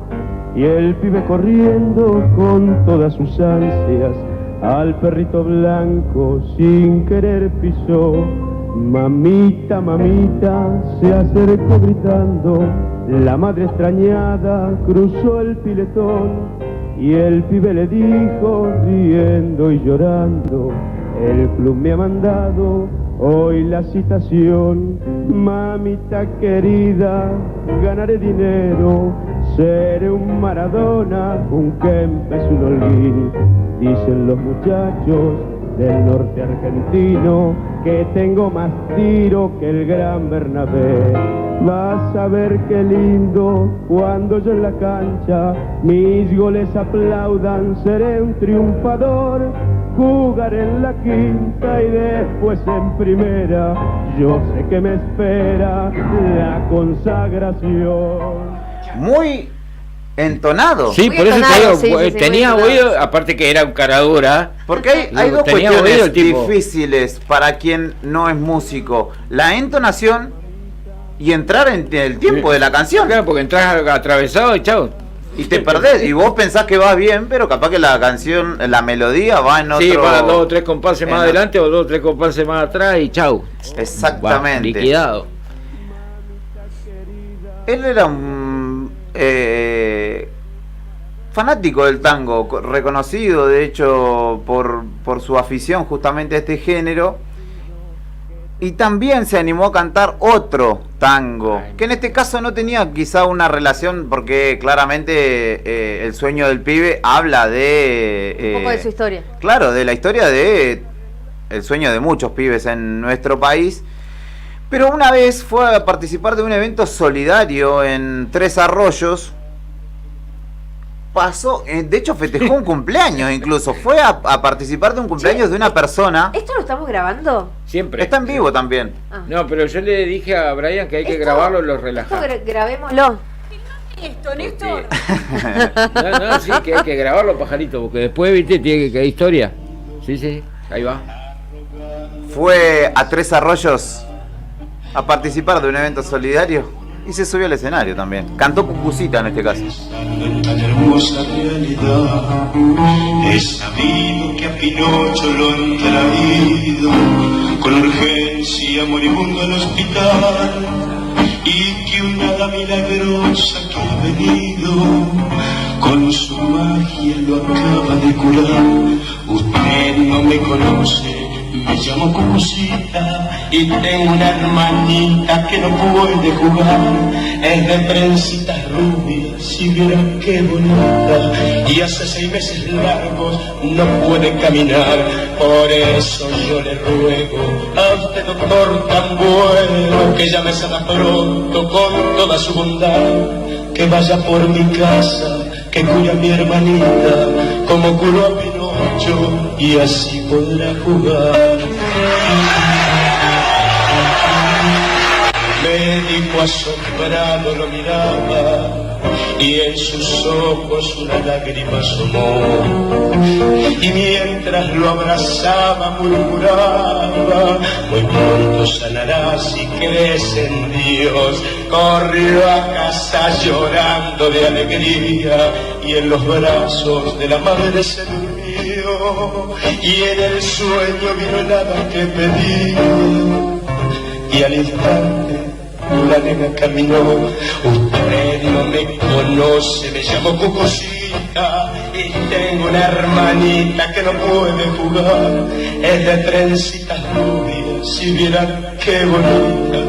y el pibe corriendo con todas sus ansias al perrito blanco sin querer pisó. Mamita, mamita, se acercó gritando, la madre extrañada cruzó el piletón, y el pibe le dijo riendo y llorando: el club me ha mandado hoy la citación. Mamita querida, ganaré dinero, seré un Maradona, un Kempes, un Holguín. Dicen los muchachos del norte argentino que tengo más tiro que el gran Bernabé. Vas a ver qué lindo cuando yo en la cancha mis goles aplaudan, seré un triunfador, jugaré en la quinta y después en primera, yo sé que me espera la consagración. Muy ¿Entonado? Sí, Muy por eso te entonado, digo, sí, tenía muy entonado. oído, aparte que era un cara dura. Porque hay dos tenía cuestiones oído el tipo. difíciles para quien no es músico. La entonación y entrar en el tiempo de la canción. Claro, porque entras atravesado y chao. Y te perdés, y vos pensás que vas bien, pero capaz que la canción, la melodía va en otro... Sí, va 2 o 3 compases más adelante o 2 o 3 compases más atrás y chau. Exactamente. Liquidado. Él era un fanático del tango, reconocido de hecho por su afición justamente a este género, y también se animó a cantar otro tango, que en este caso no tenía quizá una relación, porque claramente El sueño del pibe habla de... Un poco de su historia. Claro, de la historia de el sueño de muchos pibes en nuestro país. Pero una vez fue a participar de un evento solidario en Tres Arroyos. Pasó, de hecho festejó un cumpleaños incluso. Fue a participar de un cumpleaños de una persona. ¿Esto lo estamos grabando? Siempre. Está en vivo también. No, pero yo le dije a Brian que hay que grabarlo y lo relajamos. Grabémoslo. Esto, Néstor. No, sí, que hay que grabarlo, pajarito, porque después, viste, tiene que hay historia. Sí, ahí va. Fue a Tres Arroyos a participar de un evento solidario y se subió al escenario también. Cantó Cucucita en este caso. En tan hermosa realidad, he sabido que a Pinocho lo han traído con urgencia moribundo al hospital, y que una hada milagrosa que ha venido con su magia lo acaba de curar. Usted no me conoce, me llamo Cucucita y tengo una hermanita que no puede jugar. Es de trencitas rubias, si vieran qué bonita, y hace 6 meses largos no puede caminar. Por eso yo le ruego a usted, doctor tan bueno, que ya me sana pronto con toda su bondad, que vaya por mi casa, que cure a mi hermanita como curó a Pinocho, y así podrá jugar. Médico asombrado lo miraba, y en sus ojos una lágrima asomó, y mientras lo abrazaba murmuraba: muy pronto sanarás si crees en Dios. Corrió a casa llorando de alegría, y en los brazos de la madre se durmió, y en el sueño vino el hada que pedía, y al instante la nena caminó. Usted no me conoce, me llamo Cucucita y tengo una hermanita que no puede jugar. Es de trencitas rubias, si vieran qué bonita,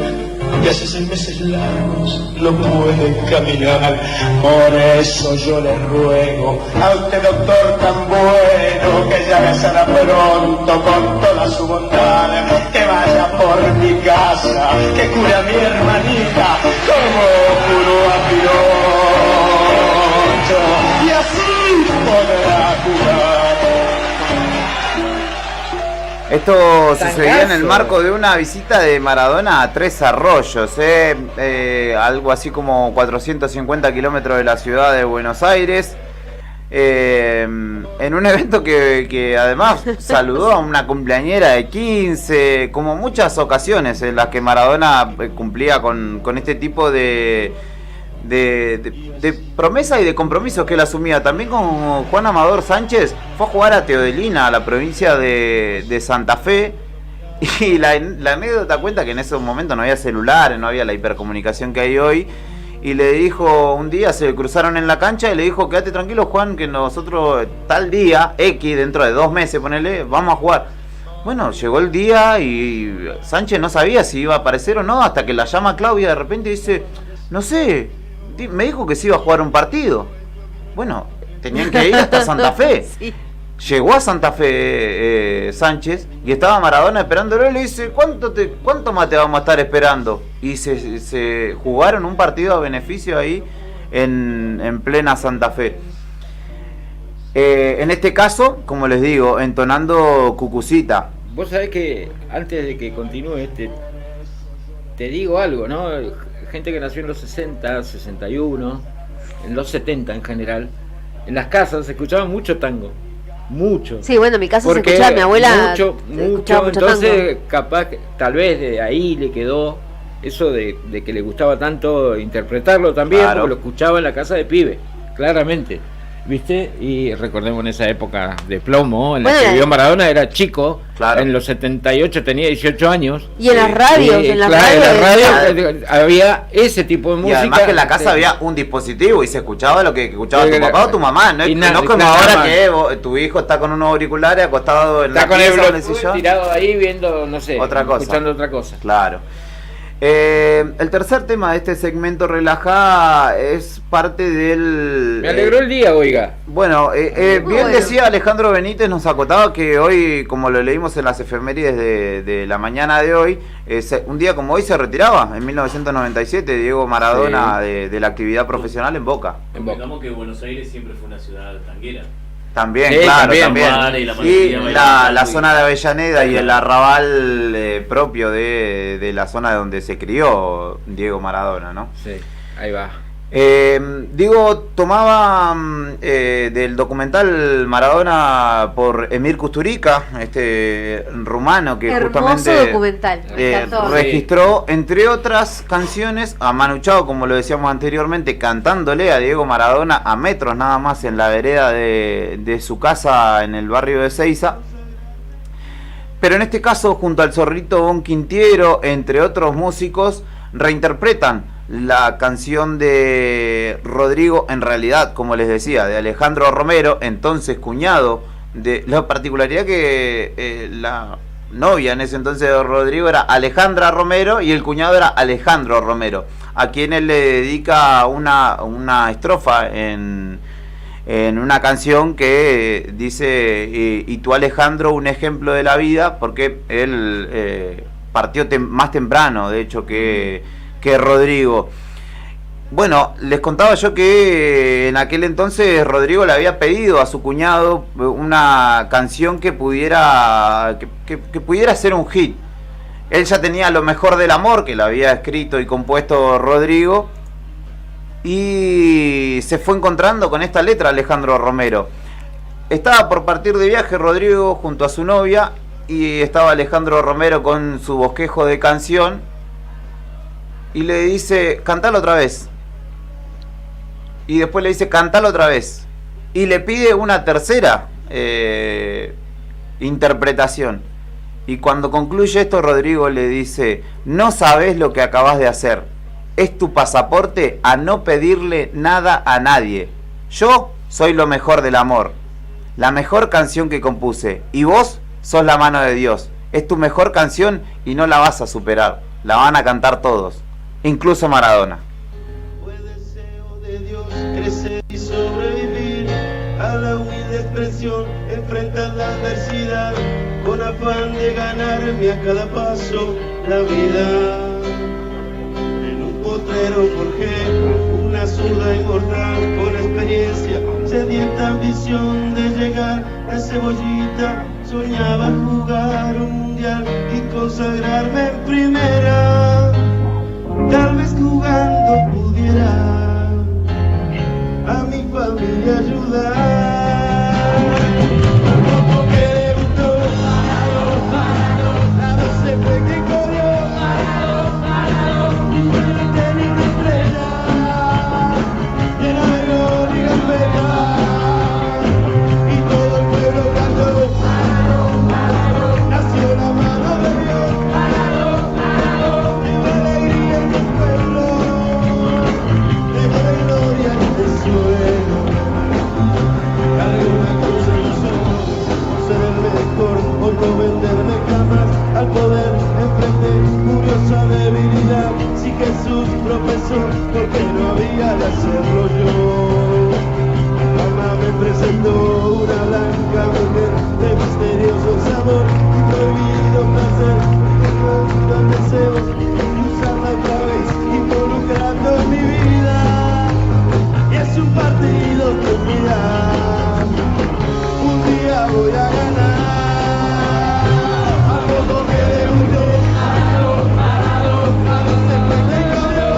y hace 6 meses largos no puede caminar. Por eso yo le ruego a usted, doctor tan bueno, que ya me sana pronto con toda su bondad, que vaya por mi casa, que cure a mi hermanita como curó a Pinocho, y así podrá jugar. Esto sucedió en el marco de una visita de Maradona a Tres Arroyos, algo así como 450 kilómetros de la ciudad de Buenos Aires, en un evento que además saludó a una cumpleañera de 15, como muchas ocasiones en las que Maradona cumplía con este tipo de promesa y de compromisos que él asumía. También con Juan Amador Sánchez fue a jugar a Teodelina, a la provincia de Santa Fe, y la anécdota cuenta que en esos momentos no había celulares, no había la hipercomunicación que hay hoy, y le dijo, un día se cruzaron en la cancha y le dijo: quédate tranquilo, Juan, que nosotros tal día X, dentro de 2 meses, ponele, vamos a jugar. Bueno, llegó el día y Sánchez no sabía si iba a aparecer o no, hasta que la llama Claudia de repente y dice: no sé, me dijo que se iba a jugar un partido. Bueno, tenían que ir hasta Santa Fe. Sí. Llegó a Santa Fe Sánchez y estaba Maradona esperándolo, y le dice: ¿cuánto más te vamos a estar esperando? Y se jugaron un partido a beneficio ahí en plena Santa Fe. En este caso, como les digo, entonando Cucucita. Vos sabés que antes de que continúe te digo algo, ¿no? Gente que nació en los 60, 61, en los 70 en general, en las casas se escuchaba mucho tango. Mucho. Sí, bueno, en mi casa porque se escuchaba, mi abuela mucho, entonces tango. capaz que tal vez de ahí le quedó eso de que le gustaba tanto interpretarlo también, Claro. porque lo escuchaba en la casa de pibe, claramente, ¿viste? Y recordemos en esa época de plomo, en la que vivió Maradona, era chico, en los 78 tenía 18 años. Y en las radios, en las radio había ese tipo de Y música. además que en la casa había un dispositivo y se escuchaba lo que escuchaba tu papá o tu mamá. No, Y no como nada ahora más. que tu hijo está con unos auriculares acostado en Está la con el pieza o en el Bluetooth sillón. tirado ahí viendo, no sé, Otra cosa. escuchando otra cosa. Claro. El tercer tema de este segmento Relajá es parte del... Me alegró el día, oiga. Bueno, bien decía Alejandro Benítez, nos acotaba que hoy, como lo leímos en las efemérides de la mañana de hoy, un día como hoy se retiraba, en 1997, Diego Maradona de la actividad profesional en Boca. Recordamos que Buenos Aires siempre fue una ciudad tanguera. También, Sí, claro, también. también. Y La zona de Avellaneda y el arrabal propio de la zona donde se crió Diego Maradona, ¿no? Sí, ahí va. Digo, tomaba del documental Maradona por Emir Kusturica, este rumano que Hermoso justamente documental, me encantó. registró, entre otras canciones, a Manu Chao, como lo decíamos anteriormente, cantándole a Diego Maradona a metros nada más en la vereda de su casa en el barrio de Seiza. Pero en este caso, junto al Zorrito Bon Quintiero, entre otros músicos, reinterpretan la canción de Rodrigo, en realidad, como les decía, de Alejandro Romero, entonces cuñado de... La particularidad que la novia en ese entonces de Rodrigo era Alejandra Romero y el cuñado era Alejandro Romero, a quien él le dedica una estrofa en una canción que dice y tú, Alejandro, un ejemplo de la vida, porque él partió más temprano, de hecho, que Rodrigo. Bueno, les contaba yo que en aquel entonces Rodrigo le había pedido a su cuñado una canción que pudiera ser un hit. Él ya tenía Lo mejor del amor, que lo había escrito y compuesto Rodrigo, y se fue encontrando con esta letra Alejandro Romero. Estaba por partir de viaje Rodrigo junto a su novia, y estaba Alejandro Romero con su bosquejo de canción, y le dice, cantalo otra vez. Y después le dice, cantalo otra vez. Y le pide una tercera interpretación. Y cuando concluye esto, Rodrigo le dice, no sabes lo que acabas de hacer. Es tu pasaporte a no pedirle nada a nadie. Yo soy lo mejor del amor. La mejor canción que compuse. Y vos sos la mano de Dios. Es tu mejor canción y no la vas a superar. La van a cantar todos. Incluso Maradona. Crecer y sobrevivir a la humilde expresión, enfrentar la adversidad con afán de ganarme a cada paso la vida. En un potrero forjé una zurda inmortal con experiencia, sedienta ambición de llegar a Cebollita. Soñaba jugar un mundial y consagrarme en primera. Tal vez jugando pudiera a mi familia ayudar. Como que debutó, a veces fue que corrió, tenía una estrella llena de gloria y gambeta, y todo el pueblo cantó, nació la mano de Dios, de alegría en el pueblo, de gloria y de suelo. Alguna cosa en los ojos, por ser el mejor o no venderme jamás al poder enfrenté curiosa debilidad. Si Jesús profesó, porque no había de hacerlo yo. Mamá me presentó una blanca mujer de misterioso sabor y prohibido placer, con deseos de usarla otra vez, involucrando en mi vida. Y es un partido que mira, un día voy a ganar. A poco que debutó, a veces fue que corrió,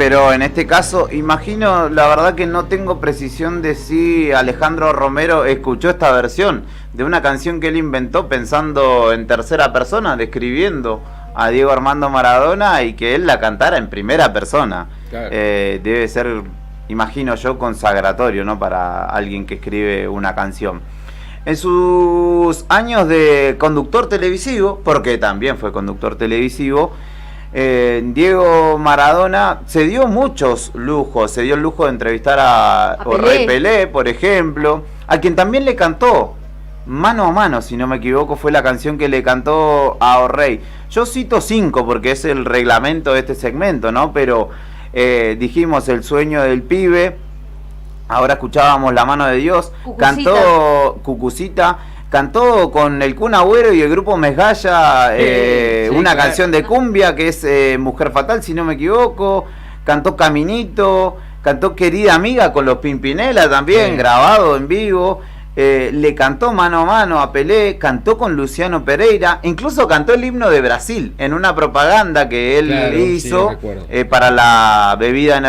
pero en este caso, imagino, la verdad que no tengo precisión de si Alejandro Romero escuchó esta versión de una canción que él inventó pensando en tercera persona, describiendo a Diego Armando Maradona y que él la cantara en primera persona. Claro. Debe ser, imagino yo, consagratorio, ¿no? Para alguien que escribe una canción. En sus años de conductor televisivo, porque también fue conductor televisivo, Diego Maradona se dio muchos lujos. Se dio el lujo de entrevistar a Rey Pelé, por ejemplo, a quien también le cantó Mano a Mano, si no me equivoco, fue la canción que le cantó a O'Reilly. Yo cito 5 porque es el reglamento de este segmento, ¿no? Pero dijimos El sueño del pibe, ahora escuchábamos La mano de Dios, Cucucita. Cantó Cucucita, cantó con el Kun Agüero y el grupo Mesgalla una canción de cumbia que es Mujer Fatal, si no me equivoco, cantó Caminito, cantó Querida Amiga con los Pimpinela también, grabado en vivo. Le cantó Mano a Mano a Pelé, cantó con Luciano Pereira, incluso cantó el himno de Brasil en una propaganda que él hizo para la bebida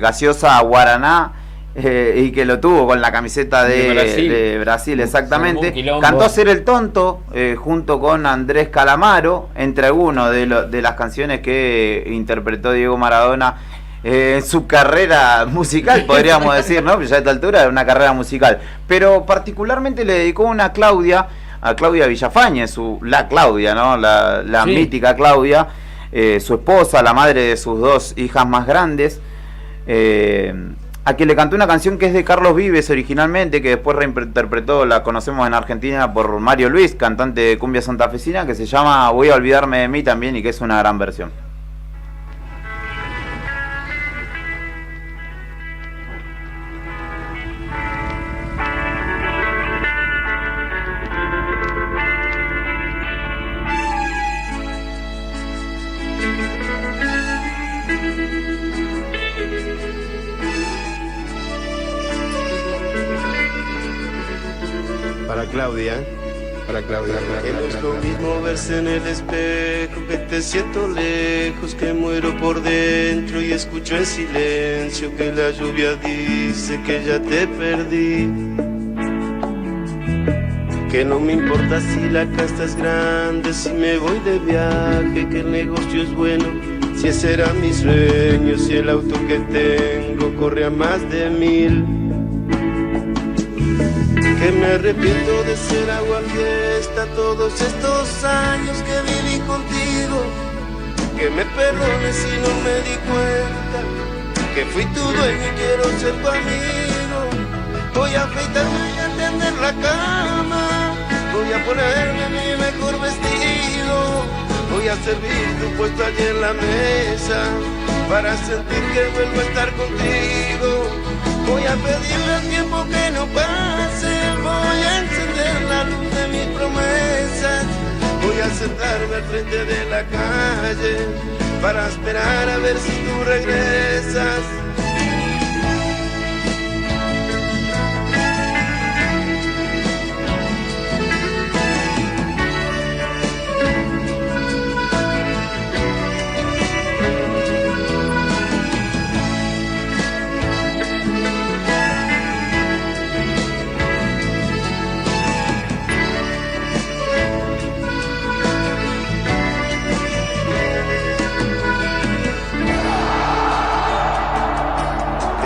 gaseosa Guaraná, y que lo tuvo con la camiseta de Brasil, exactamente. Cantó Ser el Tonto junto con Andrés Calamaro, entre algunos de las canciones que interpretó Diego Maradona en su carrera musical, podríamos decir, ¿no? Ya a esta altura era una carrera musical. Pero particularmente le dedicó una a Claudia Villafañe, la Claudia, ¿no? La mítica Claudia, su esposa, la madre de sus 2 hijas más grandes, a quien le cantó una canción que es de Carlos Vives originalmente, que después reinterpretó, la conocemos en Argentina por Mario Luis, cantante de cumbia santafesina, que se llama Voy a olvidarme de mí también, y que es una gran versión. Para Claudia. Que no es lo mismo verse en el espejo, que te siento lejos, que muero por dentro y escucho en silencio que la lluvia dice que ya te perdí. Que no me importa si la casa es grande, si me voy de viaje, que el negocio es bueno, si ese era mi sueño, si el auto que tengo corre a más de 1000. Que me arrepiento de ser agua fiesta todos estos años que viví contigo. Que me perdones si no me di cuenta que fui tu dueño y quiero ser tu amigo. Voy a afeitarme y a tender la cama, voy a ponerme mi mejor vestido, voy a servir tu puesto allí en la mesa para sentir que vuelvo a estar contigo. Voy a pedirle al tiempo que no pase, voy a encender la luz de mis promesas, voy a sentarme al frente de la calle para esperar a ver si tú regresas.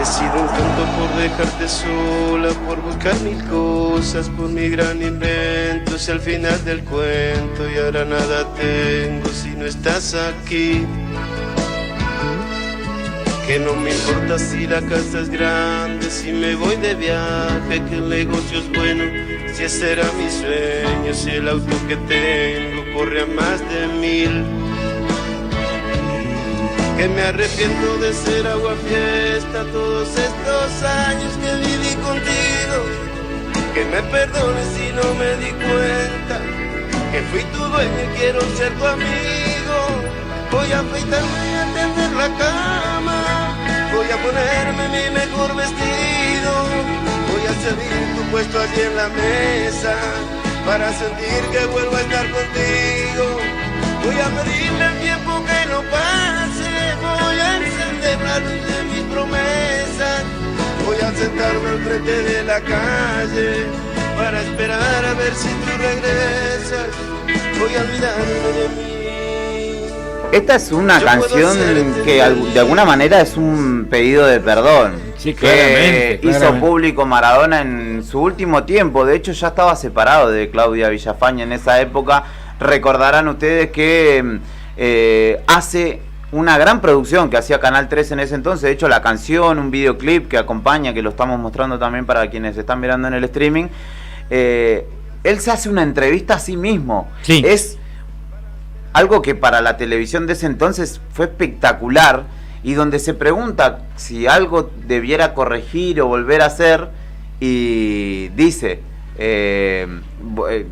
He sido un tonto por dejarte sola, por buscar 1000 cosas, por mi gran invento, si al final del cuento y ahora nada tengo si no estás aquí. Que no me importa si la casa es grande, si me voy de viaje, que el negocio es bueno, si ese era mi sueño, si el auto que tengo corre a más de 1000. Que me arrepiento de ser agua fiesta todos estos años que viví contigo. Que me perdones si no me di cuenta que fui tu dueño y quiero ser tu amigo. Voy a afeitarme y a tender la cama, voy a ponerme mi mejor vestido, voy a servir tu puesto allí en la mesa para sentir que vuelvo a estar contigo. Voy a pedirle el tiempo que no pase, voy a encender la luz de mis promesas. Voy a sentarme al frente de la calle para esperar a ver si tú regresas. Voy a olvidarme de mí. Esta es una canción que de alguna manera es un pedido de perdón. Sí, que hizo claramente. público Maradona en su último tiempo. De hecho, ya estaba separado de Claudia Villafañe en esa época. Recordarán ustedes que hace una gran producción que hacía Canal 3 en ese entonces. De hecho, la canción, un videoclip que acompaña, que lo estamos mostrando también para quienes están mirando en el streaming. Él se hace una entrevista a sí mismo. Sí. Es algo que para la televisión de ese entonces fue espectacular, y donde se pregunta si algo debiera corregir o volver a hacer, y dice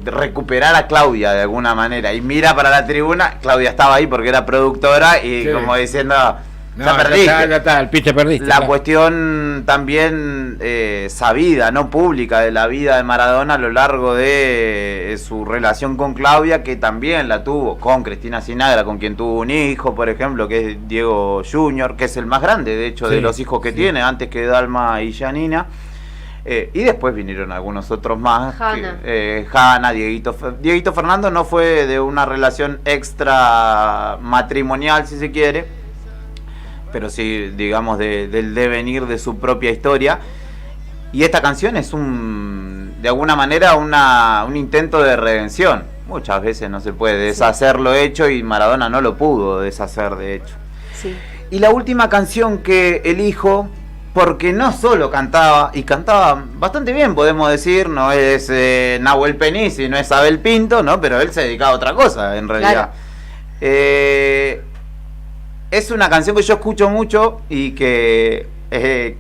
recuperar a Claudia de alguna manera, y mira para la tribuna. Claudia estaba ahí porque era productora y sí, como diciendo, no, ya perdiste. ya está, el piste perdiste. La claro. cuestión también sabida, no pública, de la vida de Maradona a lo largo de su relación con Claudia, que también la tuvo con Cristina Sinagra, con quien tuvo un hijo, por ejemplo, que es Diego Junior, que es el más grande, de hecho, Sí, de los hijos que sí. tiene, antes que Dalma y Janina. Y después vinieron algunos otros más. Hanna. Hanna, Dieguito Fernando no fue de una relación extra matrimonial, si se quiere, pero sí, digamos, del devenir de su propia historia. Y esta canción es de alguna manera un intento de redención. Muchas veces no se puede deshacer lo hecho, y Maradona no lo pudo deshacer, de hecho. Sí. Y la última canción que elijo, porque no solo cantaba, y cantaba bastante bien, podemos decir, no es Nahuel Peniz y no es Abel Pinto, ¿no? Pero él se dedicaba a otra cosa, en realidad. Es una canción que yo escucho mucho y que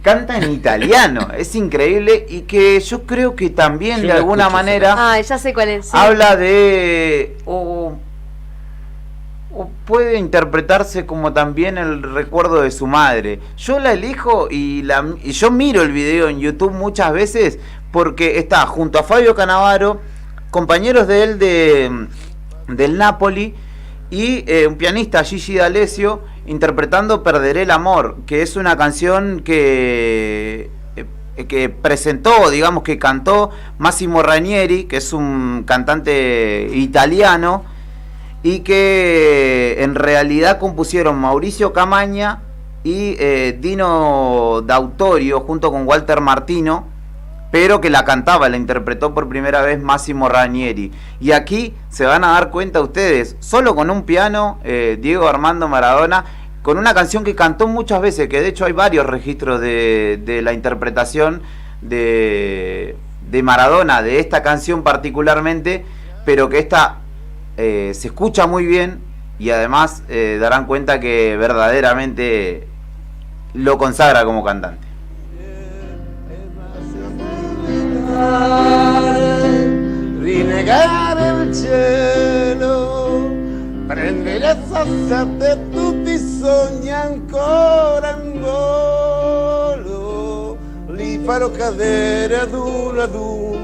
canta en italiano, es increíble, y que yo creo que también de alguna manera ya sé cuál es. Sí. habla de o puede interpretarse como también el recuerdo de su madre. Yo la elijo y yo miro el video en YouTube muchas veces porque está junto a Fabio Cannavaro, compañeros de él del Napoli, y un pianista, Gigi D'Alessio, interpretando Perderé el amor, que es una canción que presentó, digamos, que cantó Massimo Ranieri, que es un cantante italiano, y que en realidad compusieron Mauricio Camaña y Dino D'Autorio junto con Walter Martino, pero que la cantaba, la interpretó por primera vez Massimo Ranieri. Y aquí se van a dar cuenta ustedes, solo con un piano, Diego Armando Maradona, con una canción que cantó muchas veces, que de hecho hay varios registros de la interpretación de Maradona, de esta canción particularmente, pero que esta se escucha muy bien, y además darán cuenta que verdaderamente lo consagra como cantante. Rinnegare il cielo, prendere sassa di tutti i sogni ancora in volo, li farò cadere ad uno,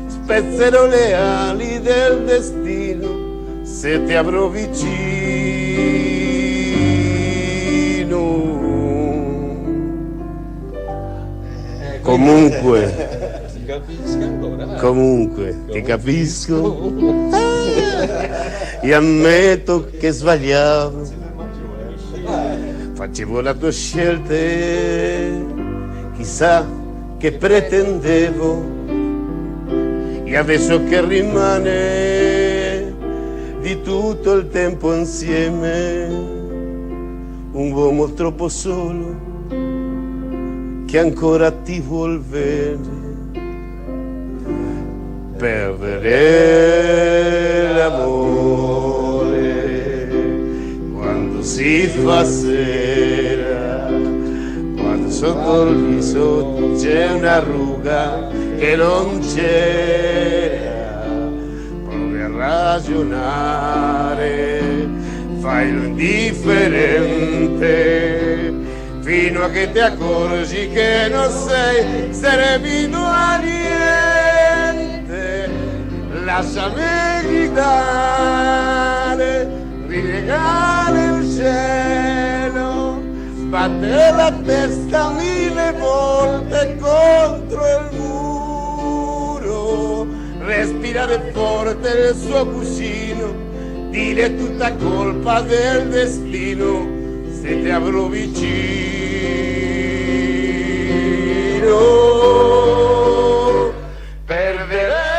spezzerò le ali del destino se ti avrò vicino. Comunque ti capisco e ammetto che sbagliavo, facevo la tua scelta, chissà che pretendevo, e adesso che rimane di tutto il tempo insieme, un uomo troppo solo che ancora ti vuol vedere. Perdere l'amore quando si fa sera, quando sotto il viso c'è una ruga che non c'era. Provi a ragionare, fai l'indifferente, fino a che ti accorgi che non sei servito a niente. Lasciami gridare, rinnegare il cielo, batte la testa 1000 volte contro il muro, respirare forte il suo cuscino, dire tutta colpa del destino, se ti avrò vicino, perderei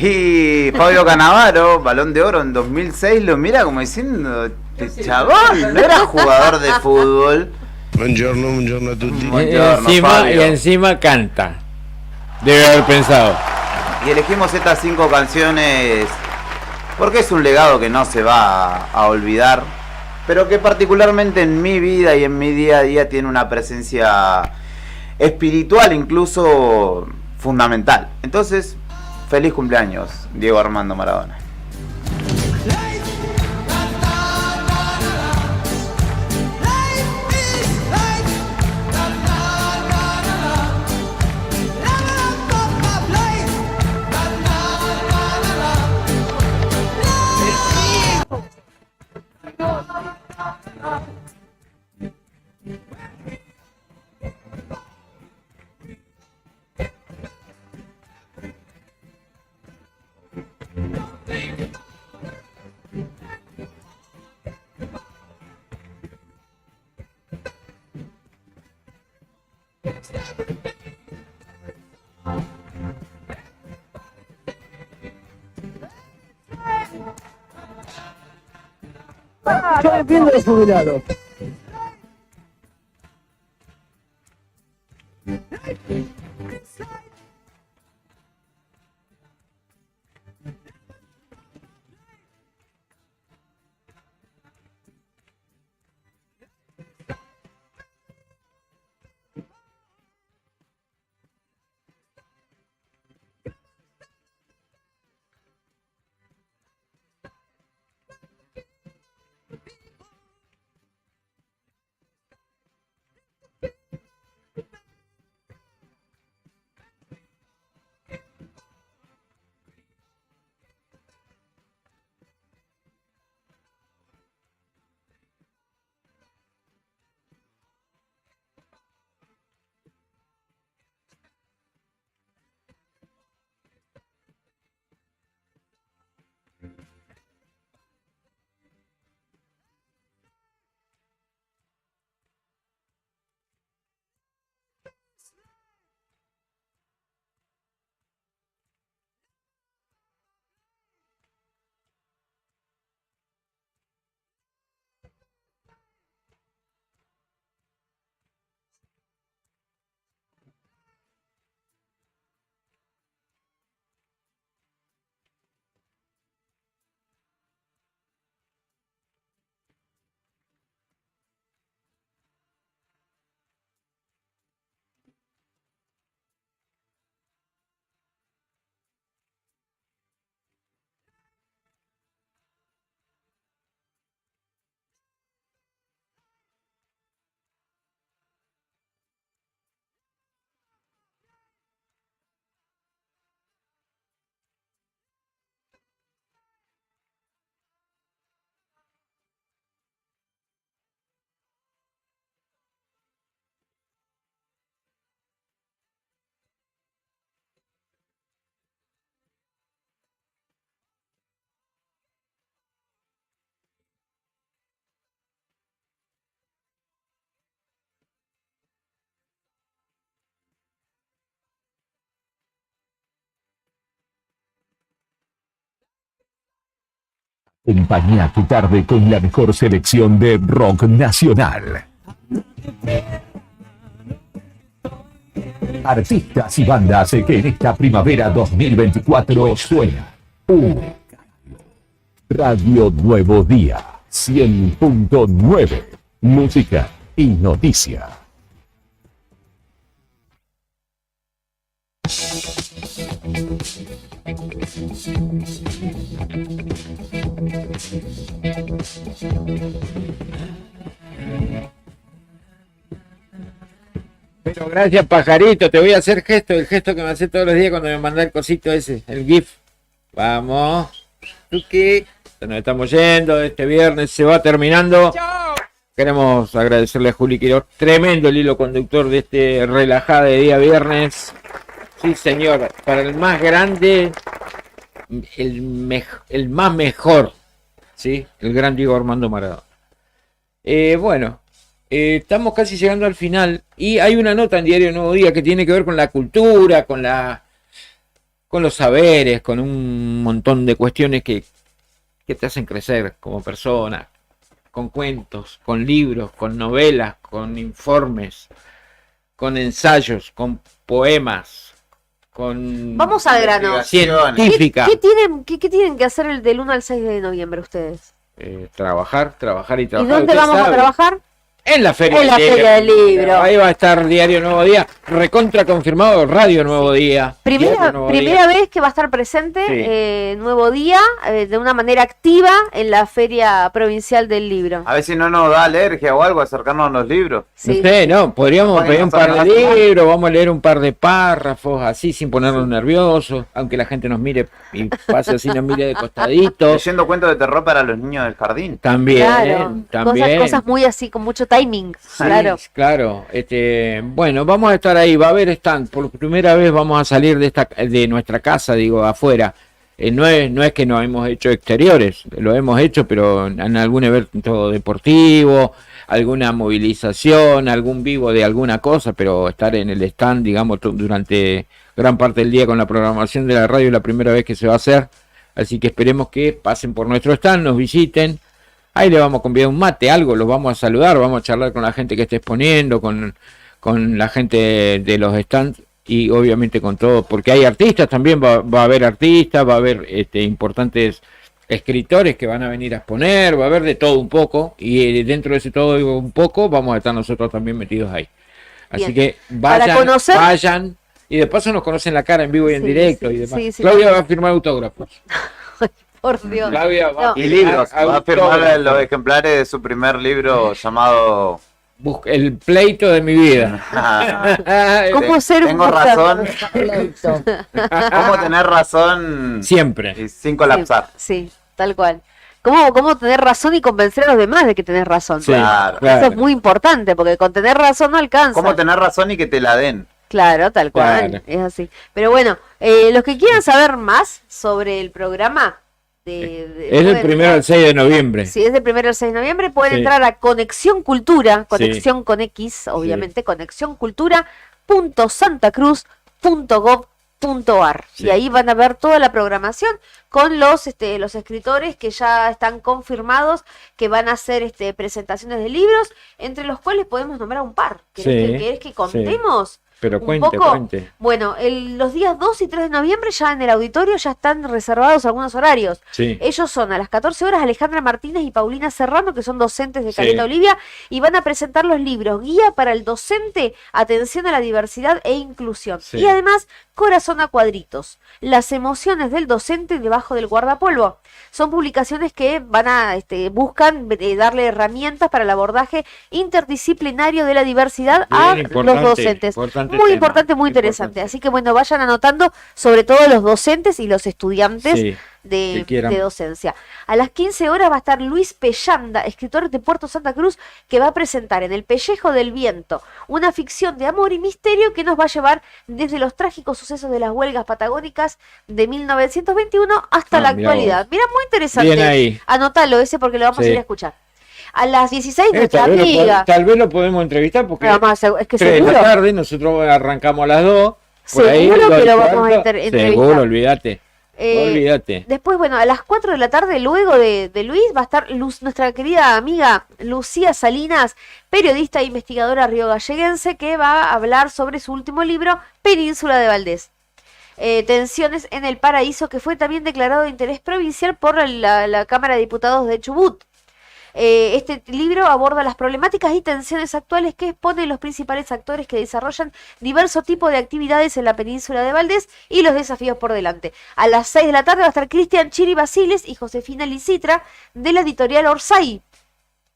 Y Fabio Cannavaro, Balón de Oro en 2006, lo mira como diciendo, este chabón no era jugador de fútbol. Buongiorno a tutti. Y encima canta. Debe haber pensado. Y elegimos estas 5 canciones porque es un legado que no se va a olvidar, pero que particularmente en mi vida y en mi día a día tiene una presencia espiritual, incluso fundamental. Entonces, feliz cumpleaños, Diego Armando Maradona. Yo defiendo a los jubilados. Acompaña tu tarde con la mejor selección de rock nacional. Artistas y bandas que en esta primavera 2024 suena. Radio Nuevo Día 100.9. Música y noticia. Pero gracias, pajarito, te voy a hacer el gesto que me hace todos los días cuando me manda el cosito ese, el GIF. Vamos. Tuki. Nos estamos yendo. Este viernes se va terminando. ¡Chao! Queremos agradecerle a Juli Quiroz. Tremendo el hilo conductor de este relajada de día viernes. Sí, señor. Para el más grande, el más mejor. ¿Sí? El gran Diego Armando Maradona. Bueno. Estamos casi llegando al final y hay una nota en Diario Nuevo Día que tiene que ver con la cultura, con los saberes, con un montón de cuestiones que te hacen crecer como persona, con cuentos, con libros, con novelas, con informes, con ensayos, con poemas, con Vamos al grano. Científica. ¿Qué tienen que hacer el del 1 al 6 de noviembre ustedes? Trabajar y trabajar. ¿Y dónde vamos a trabajar? En la Feria del Libro. Ahí va a estar Diario Nuevo Día, recontra confirmado, Radio Nuevo Día. Primera vez que va a estar presente Nuevo Día de una manera activa en la Feria Provincial del Libro. A ver si no nos da alergia o algo acercarnos a los libros. Sí. No sé, no, podríamos pedir un par de libros, vamos a leer un par de párrafos, así sin ponernos nerviosos, aunque la gente nos mire y pase así, nos mire de costadito. Leyendo cuentos de terror para los niños del jardín. También, claro, también. Cosas muy así, con mucho timing. Sí, claro. Bueno, vamos a estar ahí, va a haber stand. Por primera vez vamos a salir de nuestra casa, digo, afuera. No es que no hemos hecho exteriores, lo hemos hecho, pero en algún evento deportivo, alguna movilización, algún vivo de alguna cosa, pero estar en el stand, digamos, durante gran parte del día con la programación de la radio es la primera vez que se va a hacer. Así que esperemos que pasen por nuestro stand, nos visiten. Ahí le vamos a convidar un mate, algo, los vamos a saludar, vamos a charlar con la gente que esté exponiendo, con la gente de los stands y obviamente con todo, porque hay artistas también, va a haber artistas, va a haber importantes escritores que van a venir a exponer, va a haber de todo un poco y dentro de ese todo un poco vamos a estar nosotros también metidos ahí. Así que vayan y de paso nos conocen la cara en vivo y en directo y demás. Claudia va a firmar autógrafos. Por Dios. Claudia va y libros, va a firmar los ejemplares de su primer libro llamado El pleito de mi vida. ¿Cómo ser Tengo razón. ¿Cómo tener razón siempre y sin colapsar? Sí, tal cual. ¿Cómo tener razón y convencer a los demás de que tenés razón? Sí, claro. Eso es muy importante, porque con tener razón no alcanza. ¿Cómo tener razón y que te la den? Claro, tal cual, es así. Pero bueno, los que quieran saber más sobre el programa... es del 1 al 6 de noviembre. Sí, es del 1 al 6 de noviembre. Pueden entrar a Conexión Cultura, Conexión con X, obviamente, conexioncultura.santacruz.gov.ar. Y ahí van a ver toda la programación con los escritores que ya están confirmados, que van a hacer presentaciones de libros, entre los cuales podemos nombrar un par. ¿Querés que contemos? Pero cuente. Bueno, los días 2 y 3 de noviembre ya en el auditorio ya están reservados algunos horarios. Sí. Ellos son a las 14 horas Alejandra Martínez y Paulina Serrano, que son docentes de Caleta Olivia, y van a presentar los libros Guía para el docente, Atención a la diversidad e inclusión. Y además, Corazón a cuadritos, las emociones del docente debajo del guardapolvo. Son publicaciones que van a buscan darle herramientas para el abordaje interdisciplinario de la diversidad a los docentes. Muy importante, muy interesante. Así que bueno, vayan anotando, sobre todo los docentes y los estudiantes de docencia. A las 15 horas va a estar Luis Pellanda, escritor de Puerto Santa Cruz, que va a presentar en El Pellejo del Viento una ficción de amor y misterio que nos va a llevar desde los trágicos sucesos de las huelgas patagónicas de 1921 hasta la actualidad. Mira, muy interesante. Bien ahí. Anótalo ese porque lo vamos a ir a escuchar. A las 16 nuestra amiga. Tal vez lo podemos entrevistar porque es que 3 de la tarde, nosotros arrancamos a las 2. Seguro que lo vamos a entrevistar. Seguro, olvídate. Después, bueno, a las 4 de la tarde, luego de Luis, va a estar nuestra querida amiga Lucía Salinas, periodista e investigadora riogalleguense, que va a hablar sobre su último libro, Península de Valdés. Tensiones en el Paraíso, que fue también declarado de interés provincial por la Cámara de Diputados de Chubut. Este libro aborda las problemáticas y tensiones actuales que exponen los principales actores que desarrollan diversos tipos de actividades en la península de Valdés y los desafíos por delante. A las 6 de la tarde va a estar Cristian Chiri Basiles y Josefina Licitra de la editorial Orsay.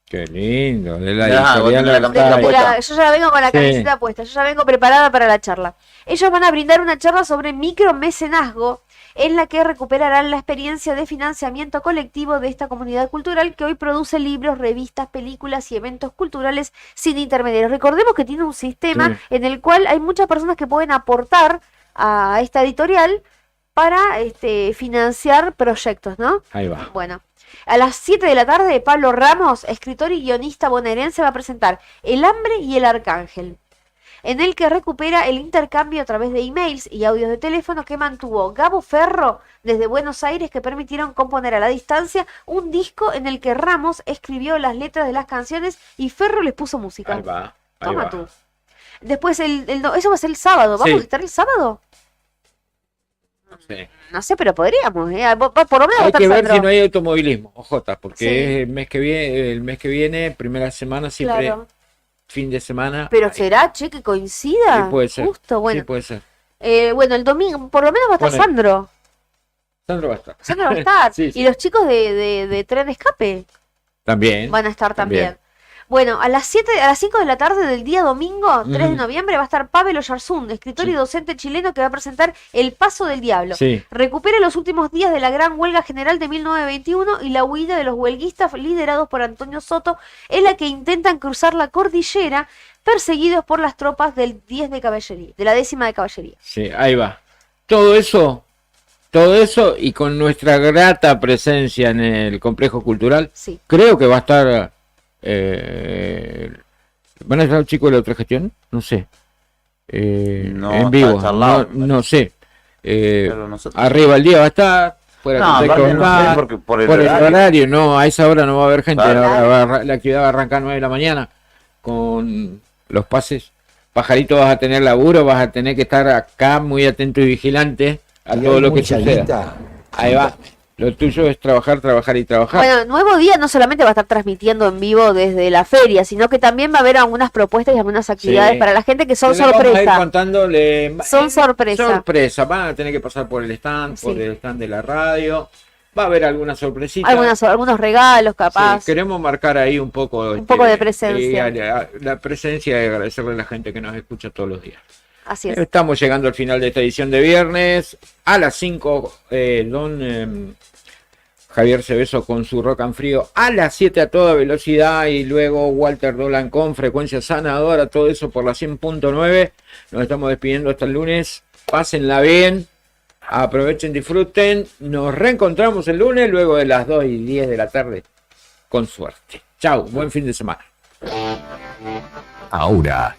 Qué lindo, de la editorial Orsay. Yo ya vengo con la camiseta puesta, yo ya vengo preparada para la charla. Ellos van a brindar una charla sobre micromecenazgo en la que recuperarán la experiencia de financiamiento colectivo de esta comunidad cultural que hoy produce libros, revistas, películas y eventos culturales sin intermediarios. Recordemos que tiene un sistema en el cual hay muchas personas que pueden aportar a esta editorial para financiar proyectos, ¿no? Ahí va. Bueno, a las 7 de la tarde, Pablo Ramos, escritor y guionista bonaerense, va a presentar El hambre y el arcángel, en el que recupera el intercambio a través de emails y audios de teléfono que mantuvo Gabo Ferro desde Buenos Aires, que permitieron componer a la distancia un disco en el que Ramos escribió las letras de las canciones y Ferro les puso música. Ahí va. Toma tú. Después, eso va a ser el sábado. ¿Vamos a estar el sábado? Sí. No sé, pero podríamos. Por lo menos Hay va a estar que ver Sandro. si no hay automovilismo, OJ, porque Sí. es el mes que viene, primera semana, siempre Claro. fin de semana. Pero será, che, que coincida. Sí, puede ser. Justo, bueno. Sí, puede ser. Bueno, el domingo, por lo menos va a estar Bueno, Sandro. Sandro va a estar. Sandro va a estar. Sí, sí. Y los chicos de Tren de Escape También. van a estar también. Bueno, a las 5 de la tarde del día domingo, 3 de noviembre, va a estar Pavel Oyarzún, escritor y docente chileno, que va a presentar El Paso del Diablo. Sí. Recupera los últimos días de la gran huelga general de 1921 y la huida de los huelguistas liderados por Antonio Soto, en la que intentan cruzar la cordillera perseguidos por las tropas del 10 de caballería, de la 10ª de caballería. Sí, ahí va. Todo eso y con nuestra grata presencia en el complejo cultural, Sí. creo que va a estar... ¿Van a estar los chicos de la otra gestión? No sé. No, en vivo. está charlado. No sé. Pero nosotros- Arriba el día va a estar. Fuera No, contexto aparte no va a sé, estar, porque por el horario. horario. No, a esa hora no va a haber gente. Claro. La actividad va a arrancar a 9 de la mañana con los pases. Pajarito, vas a tener laburo, vas a tener que estar acá muy atento y vigilante a todo lo que suceda. Ahí va. Lo tuyo es trabajar y trabajar. Bueno, Nuevo Día no solamente va a estar transmitiendo en vivo desde la feria, sino que también va a haber algunas propuestas y algunas actividades Sí. para la gente que son Le vamos a ir sorpresa. contándole. Son sorpresa. Sorpresa. Van a tener que pasar por el stand, por el stand de la radio. Va a haber algunas sorpresitas. Algunos regalos, capaz. Sí, queremos marcar ahí un poco de presencia. la presencia y agradecerle a la gente que nos escucha todos los días. Así es. Estamos llegando al final de esta edición de viernes. A las 5, don Javier Cebeso con su Rock and Frío. A las 7 a toda velocidad. Y luego Walter Dolan con Frecuencia Sanadora. Todo eso por la 100.9. Nos estamos despidiendo hasta el lunes. Pásenla bien. Aprovechen, disfruten. Nos reencontramos el lunes luego de las 2:10 de la tarde. Con suerte. Chau. Buen fin de semana. Ahora